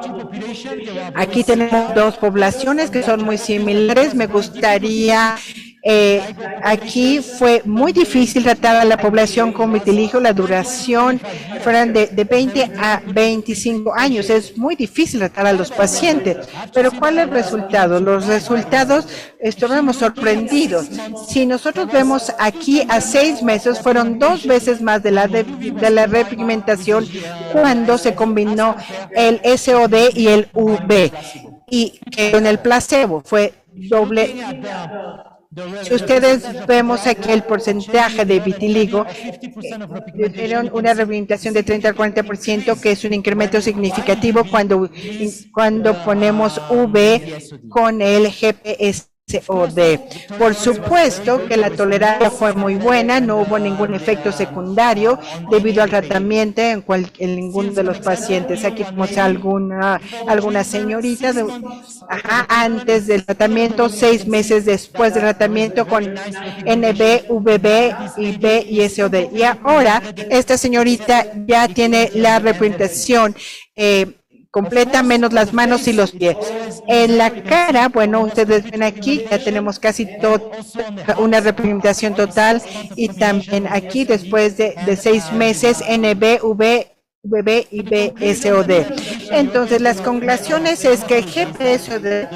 Aquí tenemos 2 poblaciones que son muy similares. Me gustaría, aquí fue muy difícil tratar a la población con vitiligo, la duración fueron de 20 a 25 años. Es muy difícil tratar a los pacientes. Pero ¿cuál es el resultado? Los resultados estuvimos sorprendidos. Si nosotros vemos aquí a 6 meses, fueron 2 veces más de la repigmentación cuando se combinó el SOD y el UV. Y con el placebo fue doble. Si ustedes vemos aquí el porcentaje de vitiligo, tuvieron una repigmentación de 30 al 40%, que es un incremento significativo cuando ponemos UV con el GPSOD. Por supuesto que la tolerancia fue muy buena, no hubo ningún efecto secundario debido al tratamiento en ninguno de los pacientes. Aquí tenemos alguna señorita antes del tratamiento, 6 meses después del tratamiento con NB, VB, IB y SOD. Y ahora esta señorita ya tiene la repigmentación completa, menos las manos y los pies. En la cara, bueno, ustedes ven aquí, ya tenemos casi una repigmentación total, y también aquí, después de 6 meses, NB, VB y BSOD. Entonces, las conclusiones es que GPSOD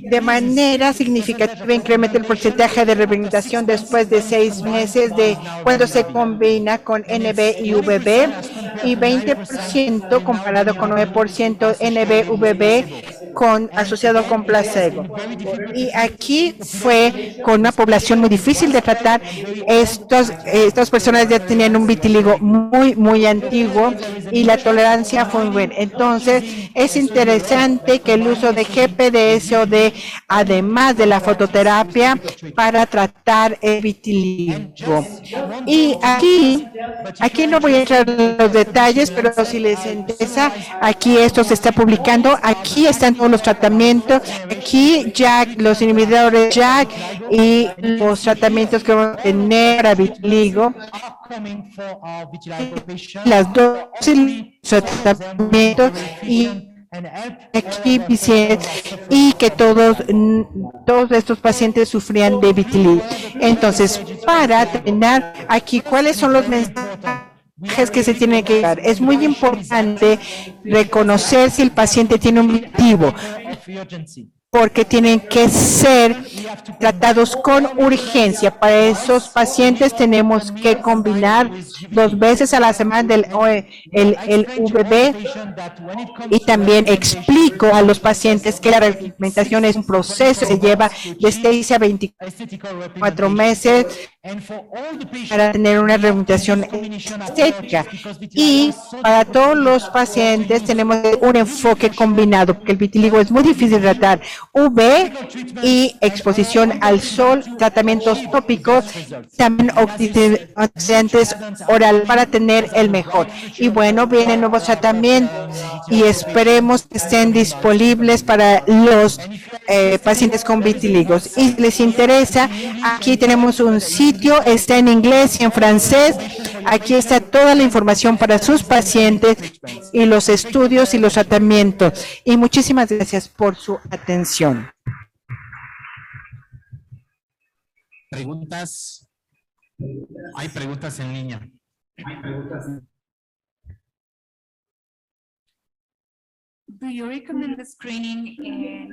de manera significativa incrementa el porcentaje de repigmentación después de 6 meses de cuando se combina con NB y VB, y 20% comparado con 9% NB, VB asociado con placebo. Y aquí fue con una población muy difícil de tratar. Estas personas ya tenían un vitiligo muy antiguo y la tolerancia fue muy buena. Entonces, es interesante que el uso de GPDSOD, además de la fototerapia, para tratar el vitiligo. Y aquí no voy a entrar en los detalles, pero si les interesa, aquí esto se está publicando, aquí están todos los tratamientos, aquí JAK, los inhibidores JAK y los tratamientos que vamos a tener para vitiligo. Las dosis de tratamiento y aquí y que todos estos pacientes sufrían de vitiligo. Entonces, para terminar aquí, ¿cuáles son los mensajes que se tienen que dar? Es muy importante reconocer si el paciente tiene un vitiligo, porque tienen que ser tratados con urgencia. Para esos pacientes tenemos que combinar 2 veces a la semana el VB, y también explico a los pacientes que la repigmentación es un proceso, se lleva de 6 a 24 meses para tener una repigmentación estética. Y para todos los pacientes tenemos un enfoque combinado, porque el vitiligo es muy difícil de tratar. UV y exposición al sol, tratamientos tópicos, también oxidantes oral para tener el mejor. Y bueno, vienen nuevos tratamientos y esperemos que estén disponibles para los pacientes con vitíligos. Y si les interesa, aquí tenemos un sitio, está en inglés y en francés. Aquí está toda la información para sus pacientes y los estudios y los tratamientos. Y muchísimas gracias por su atención. ¿Preguntas? Hay preguntas en línea.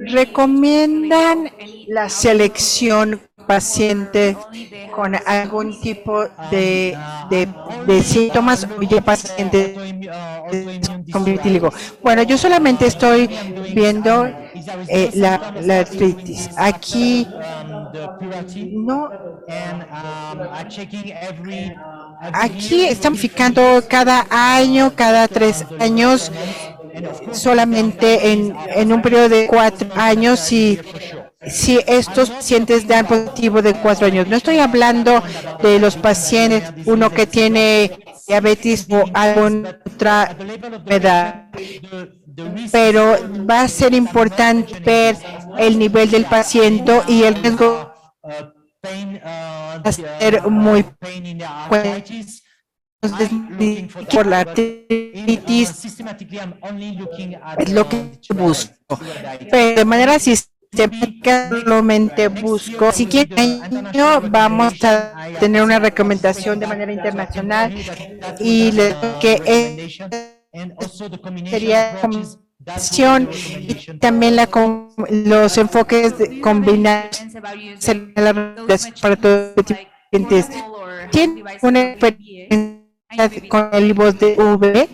¿Recomiendan la selección paciente con algún tipo de síntomas o ya pacientes con vitíligo? Bueno, yo solamente estoy viendo la artritis. Aquí no. Aquí están fijando cada año, cada 3 años, solamente en un periodo de 4 años, si estos pacientes dan positivo de 4 años. No estoy hablando de los pacientes, uno que tiene diabetes o alguna otra enfermedad, pero va a ser importante ver el nivel del paciente y el riesgo va a ser muy fuerte. Por la artritis es lo que busco, pero de manera sistemática solamente busco. Si quieren año vamos a tener una recomendación de manera internacional y que sería combinación y también los enfoques de combinar para todos los pacientes. ¿Tiene una experiencia con el voz de UV?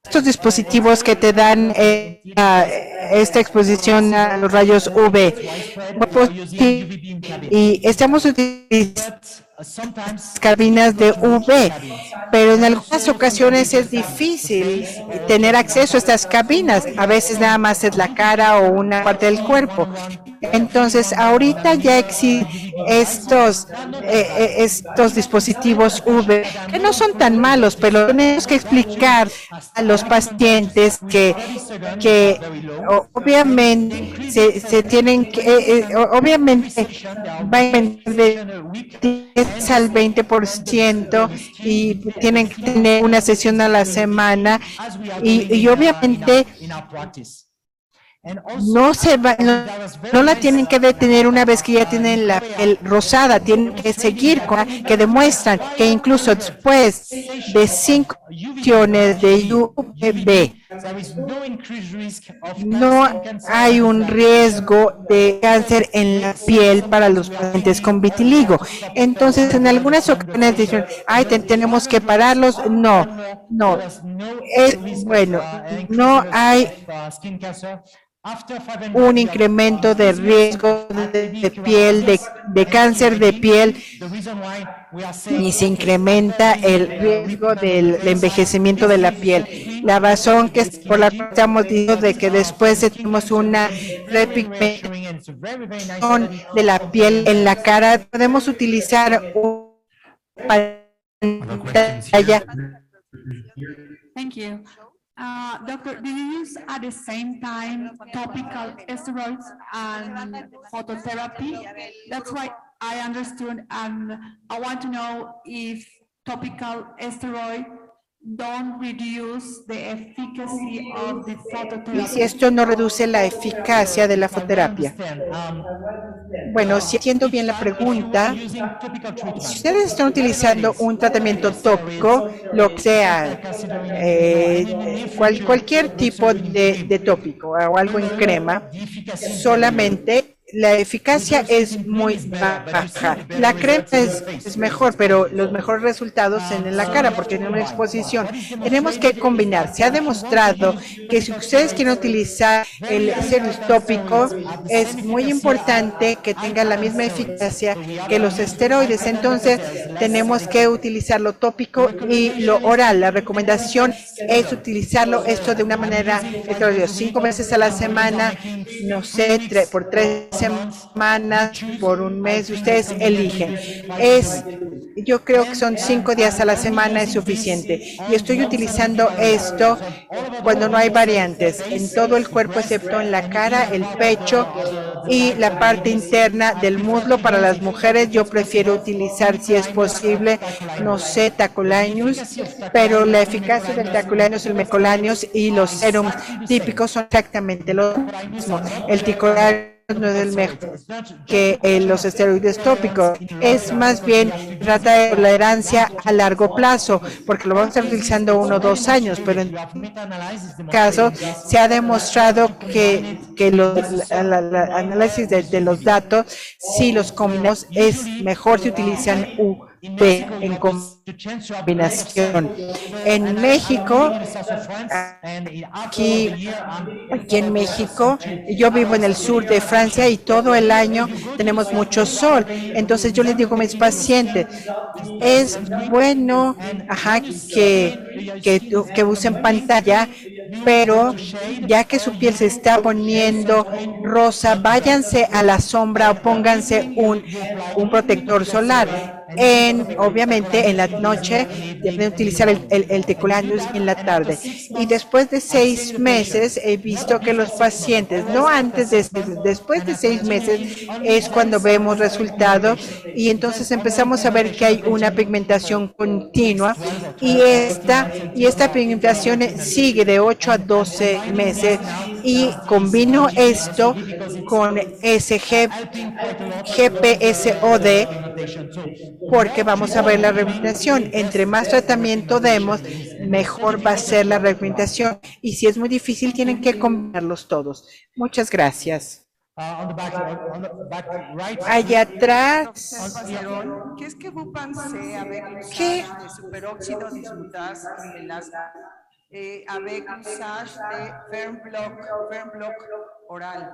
Estos dispositivos que te dan esta exposición a los rayos UV, y estamos utilizando cabinas de UV, pero en algunas ocasiones es difícil tener acceso a estas cabinas. A veces nada más es la cara o una parte del cuerpo. Entonces, ahorita ya existen estos dispositivos V, que no son tan malos, pero tenemos que explicar a los pacientes que obviamente se tienen que, obviamente va a aumentar de 10 al 20% y tienen que tener una sesión a la semana y obviamente no la tienen que detener una vez que ya tienen la piel rosada, tienen que seguir que demuestran que incluso después de 5 sesiones de UVB no hay un riesgo de cáncer en la piel para los pacientes con vitiligo. Entonces, en algunas ocasiones dicen, ay, tenemos que pararlos. No. Bueno, no hay un incremento de riesgo de piel, de cáncer de piel, ni se incrementa el riesgo del envejecimiento de la piel. La razón por la que estamos diciendo de que después tenemos una repigmentación de la piel en la cara, podemos utilizar una pantalla. Thank you. Doctor, do you use at the same time topical steroids and phototherapy? That's why I understood, and I want to know if topical steroid don't reduce the efficacy of the phototherapy. Y si esto no reduce la eficacia de la fototerapia. Bueno, si entiendo bien la pregunta, si ustedes están utilizando un tratamiento tópico, lo que sea, cualquier tipo de tópico o algo en crema, solamente la eficacia es muy baja. La crema es mejor, pero los mejores resultados en la cara porque tiene una exposición. Tenemos que combinar. Se ha demostrado que si ustedes quieren utilizar el esteroide tópico, es muy importante que tenga la misma eficacia que los esteroides. Entonces, tenemos que utilizar lo tópico y lo oral. La recomendación es utilizarlo esto de una manera 5 veces a la semana, no sé, por 3 semanas, por un mes, ustedes eligen. Yo creo que son 5 días a la semana es suficiente. Y estoy utilizando esto cuando no hay variantes, en todo el cuerpo excepto en la cara, el pecho y la parte interna del muslo. Para las mujeres yo prefiero utilizar, si es posible, no sé, tacrolimus, pero la eficacia del tacrolimus, el mecolimus y los serums típicos son exactamente lo mismo. El tacrolimus no es el mejor que los esteroides tópicos, es más bien trata de tolerancia a largo plazo, porque lo vamos a estar utilizando 1 o 2 años, pero en caso se ha demostrado que los análisis de los datos, si los combinamos, es mejor si utilizan en combinación. En México, aquí en México, yo vivo en el sur de Francia y todo el año tenemos mucho sol. Entonces yo les digo a mis pacientes, es bueno que usen pantalla, pero ya que su piel se está poniendo rosa, váyanse a la sombra o pónganse un protector solar. Obviamente en la noche deben utilizar el tacrolimus en la tarde. Y después de 6 meses he visto que los pacientes, no antes después de 6 meses es cuando vemos resultados y entonces empezamos a ver que hay una pigmentación continua y esta pigmentación sigue de 8 a 12 meses y combino esto con GPSOD porque vamos a ver la repigmentación. Entre más tratamiento demos, mejor va a ser la repigmentación. Y si es muy difícil, tienen que combinarlos todos. Muchas gracias. Allá atrás. ¿Qué es que Bupan-C, Avec-Usage de superóxido dismutase y melasma? Avec-Usage de Fernblock oral.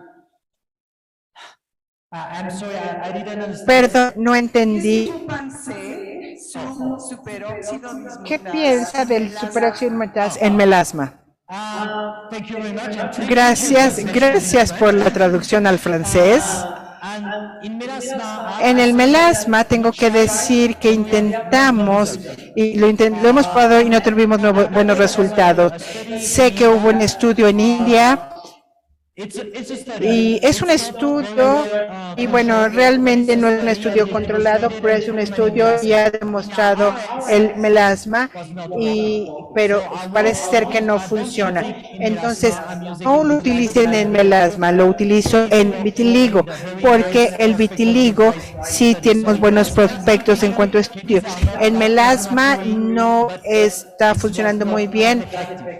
Perdón, no entendí. ¿Qué piensa del superóxido dismutase en melasma? Gracias por la traducción al francés. En el melasma tengo que decir que intentamos, y lo hemos probado y no tuvimos buenos resultados. Sé que hubo un estudio en India, y es un estudio, y bueno, realmente no es un estudio controlado, pero es un estudio y ha demostrado el melasma, pero parece ser que no funciona. Entonces, no lo utilicen en melasma, lo utilizo en vitiligo, porque el vitiligo sí tenemos buenos prospectos en cuanto a estudios. En melasma no está funcionando muy bien,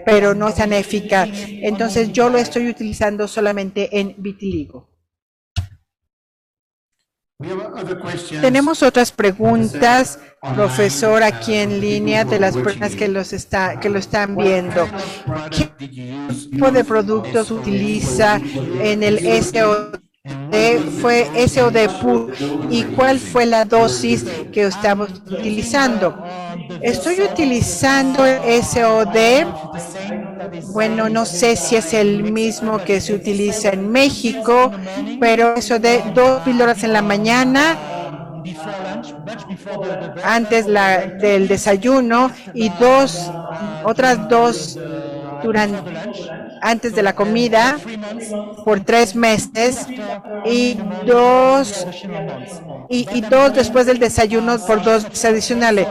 pero no es tan eficaz. Entonces, yo lo estoy utilizando solamente en vitiligo. Tenemos otras preguntas, profesor, aquí en línea de las personas que lo están viendo. ¿Qué tipo de productos utiliza en el SOD? ¿Fue SOD puro? ¿Y cuál fue la dosis que estamos utilizando? Estoy utilizando el SOD. Bueno, no sé si es el mismo que se utiliza en México, pero eso de 2 píldoras en la mañana, antes del desayuno, y otras dos antes de la comida por 3 meses, y dos después del desayuno por 2 meses adicionales.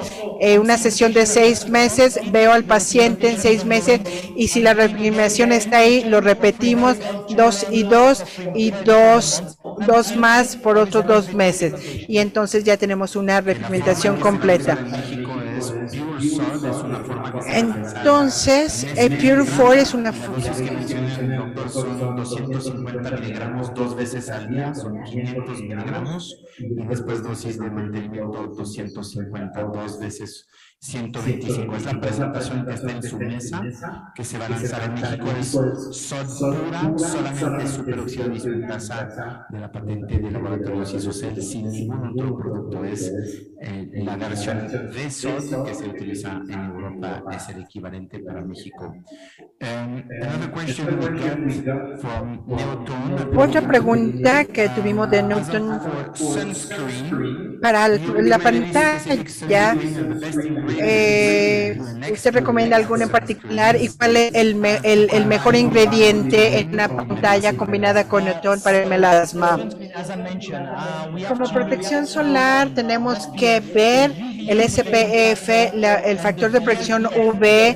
Una sesión de 6 meses, veo al paciente en 6 meses, y si la reanimación está ahí, lo repetimos 2 y 2 más por otros 2 meses, y entonces ya tenemos una recomendación completa. Entonces, el Pure 4 es una son 250 miligramos 2 veces al día, son 500 miligramos, y después dosis de mantenimiento 250 2 veces 125. Es la presentación que está en su mesa, que se va a lanzar en México. Es SOD pura, solamente superóxido de dismutasa de la patente de laboratorio Cisocel, sin ningún otro producto. Es la versión de SOD que se utiliza en Europa, es el equivalente para México. Otra pregunta que tuvimos de Newton para la pantalla. ¿Usted recomienda alguno en particular, y cuál es el mejor ingrediente en una pantalla combinada con Newton para el melasma? Como protección solar tenemos que ver el SPF, el factor de protección UV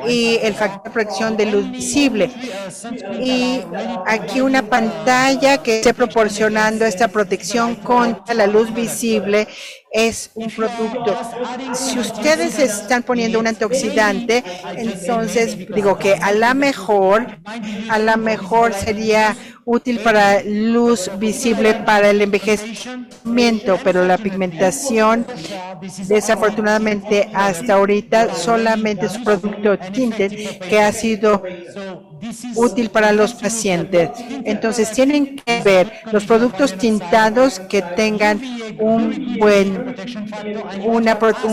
y el factor de protección de luz visible. Y aquí una pantalla que esté proporcionando esta protección contra la luz visible es un producto. Si ustedes están poniendo un antioxidante, entonces digo que a la mejor sería útil para luz visible para el envejecimiento, pero la pigmentación, desafortunadamente hasta ahorita solamente es un producto tinted que ha sido útil para los pacientes. Entonces tienen que ver los productos tintados que tengan un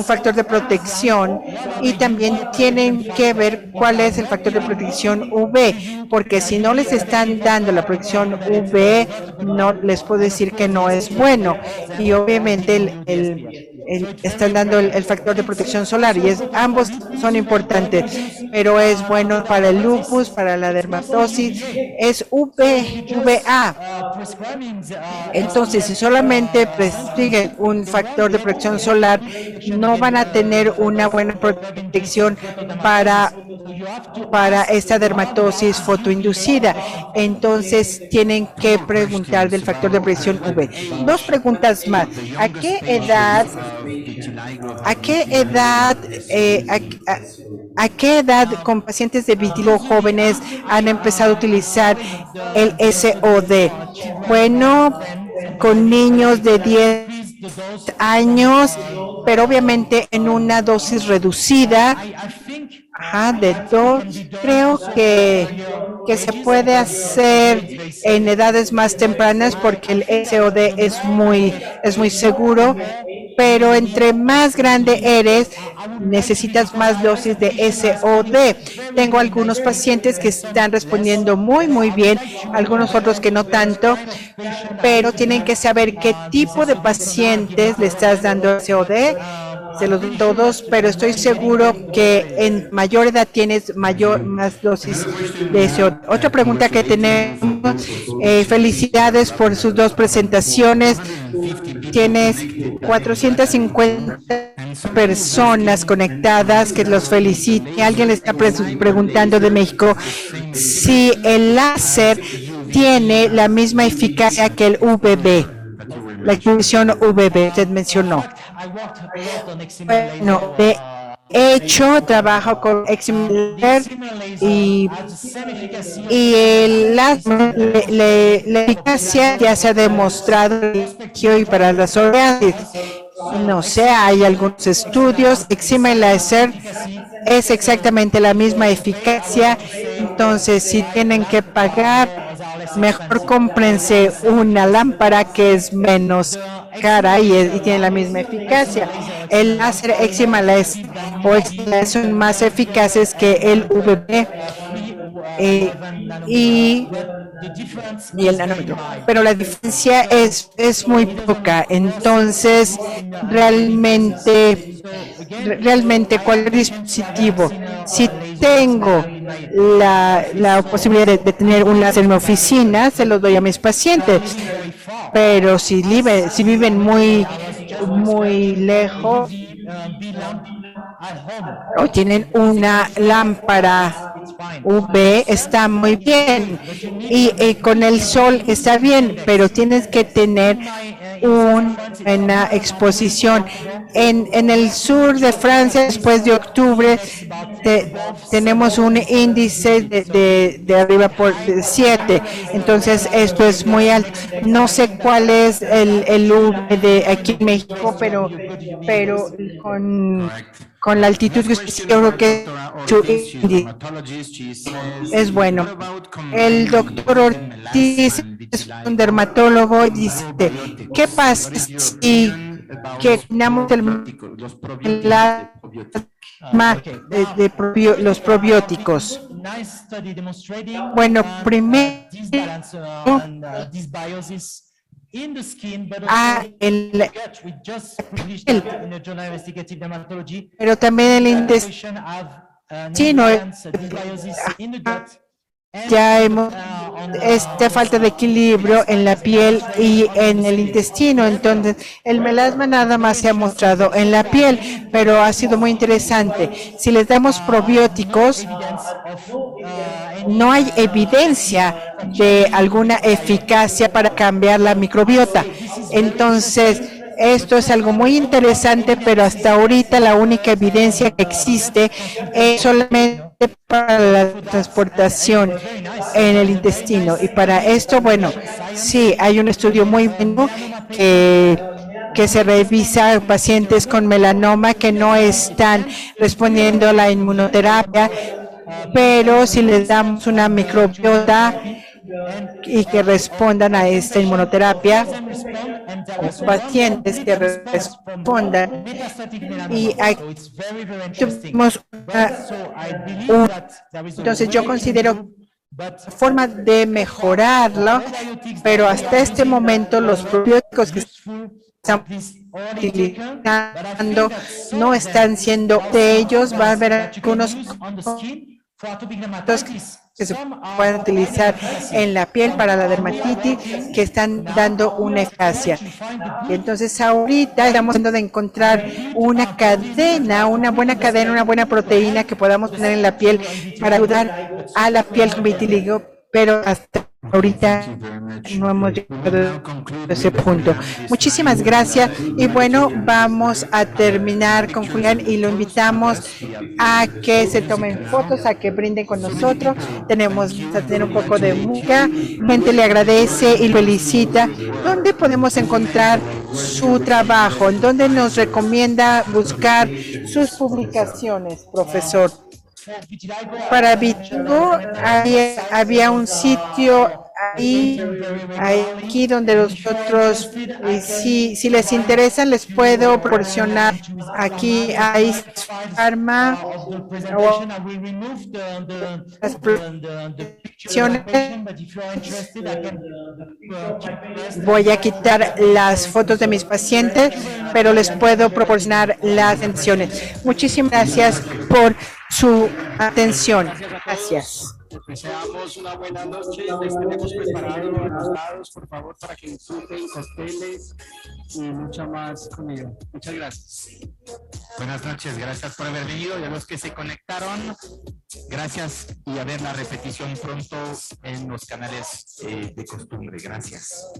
factor de protección, y también tienen que ver cuál es el factor de protección UV, porque si no les están dando la protección UV, no les puedo decir que no es bueno, y obviamente están dando el factor de protección solar, y ambos son importantes, pero es bueno para el lupus, para la dermatosis, es UVA. Entonces, si solamente prescriben un factor de protección solar, no van a tener una buena protección para esta dermatosis fotoinducida. Entonces, tienen que preguntar del factor de protección UV. 2 preguntas más. ¿A qué edad con pacientes de vitiligo jóvenes han empezado a utilizar el SOD? Bueno, con niños de 10 años, pero obviamente en una dosis reducida. De 2, creo que se puede hacer en edades más tempranas, porque el SOD es muy seguro, pero entre más grande eres, necesitas más dosis de SOD. Tengo algunos pacientes que están respondiendo muy bien, algunos otros que no tanto, pero tienen que saber qué tipo de pacientes le estás dando SOD. Se los doy todos, pero estoy seguro que en mayor edad tienes más dosis de SOD. Otra pregunta que tenemos, felicidades por sus 2 presentaciones. Tienes 450 personas conectadas, que los felicite. Alguien le está preguntando de México si el láser tiene la misma eficacia que el UVB, la exposición UVB, usted mencionó. Bueno, de hecho, trabajo con Eximelaser y la eficacia ya se ha demostrado y para la psoriasis. No sé, hay algunos estudios. Eximelaser es exactamente la misma eficacia. Entonces, si tienen que pagar, mejor cómprense una lámpara que es menos cara y tiene la misma eficacia. El láser Eximelaser son más eficaces que el UVB y el nanómetro, pero la diferencia es muy poca. Entonces, realmente cualquier dispositivo, si tengo la posibilidad de tener un láser en mi oficina, se los doy a mis pacientes, pero si viven muy lejos o tienen una lámpara UV, está muy bien, y con el sol está bien, pero tienes que tener una exposición. En el sur de Francia, después de octubre, tenemos un índice de arriba por 7, entonces esto es muy alto. No sé cuál es el UV de aquí en México, pero con la altitud que yo creo que es bueno. El doctor Ortiz es un dermatólogo y dice, ¿qué pasa si quitamos los probióticos? Bueno, primero pero también el intestino ya hemos esta falta de equilibrio en la piel y en el intestino. Entonces, el melasma nada más se ha mostrado en la piel, pero ha sido muy interesante. Si les damos probióticos, no hay evidencia de alguna eficacia para cambiar la microbiota. Entonces, esto es algo muy interesante, pero hasta ahorita la única evidencia que existe es solamente para la transportación en el intestino. Y para esto, bueno, sí, hay un estudio muy bueno que se revisa a pacientes con melanoma que no están respondiendo a la inmunoterapia, pero si les damos una microbiota y que respondan a esta inmunoterapia, pacientes que respondan, y aquí tuvimos entonces yo considero forma de mejorarlo, pero hasta este momento los probióticos que están utilizando no están siendo de ellos. Va a haber algunos que se pueden utilizar en la piel para la dermatitis que están dando una eficacia. Entonces ahorita estamos tratando de encontrar una cadena, una buena proteína que podamos poner en la piel para ayudar a la piel con vitiligo, pero hasta ahorita no hemos llegado a ese punto. Muchísimas gracias y bueno, vamos a terminar con Julián y lo invitamos a que se tomen fotos, a que brinden con nosotros. Tenemos a tener un poco de música. Gente le agradece y felicita. ¿Dónde podemos encontrar su trabajo? ¿En dónde nos recomienda buscar sus publicaciones, profesor? Para vitiligo había un sitio aquí donde nosotros, si les interesa, les puedo proporcionar. Aquí hay Pharma o las presentaciones. Voy a quitar las fotos de mis pacientes, pero les puedo proporcionar las atenciones. Muchísimas gracias por su atención. Gracias. Les deseamos una buena noche. Les tenemos preparados los lados, por favor, para que disfruten cócteles y mucha más comida. Muchas gracias. Buenas noches, gracias por haber venido y a los que se conectaron, gracias y a ver la repetición pronto en los canales de costumbre. Gracias.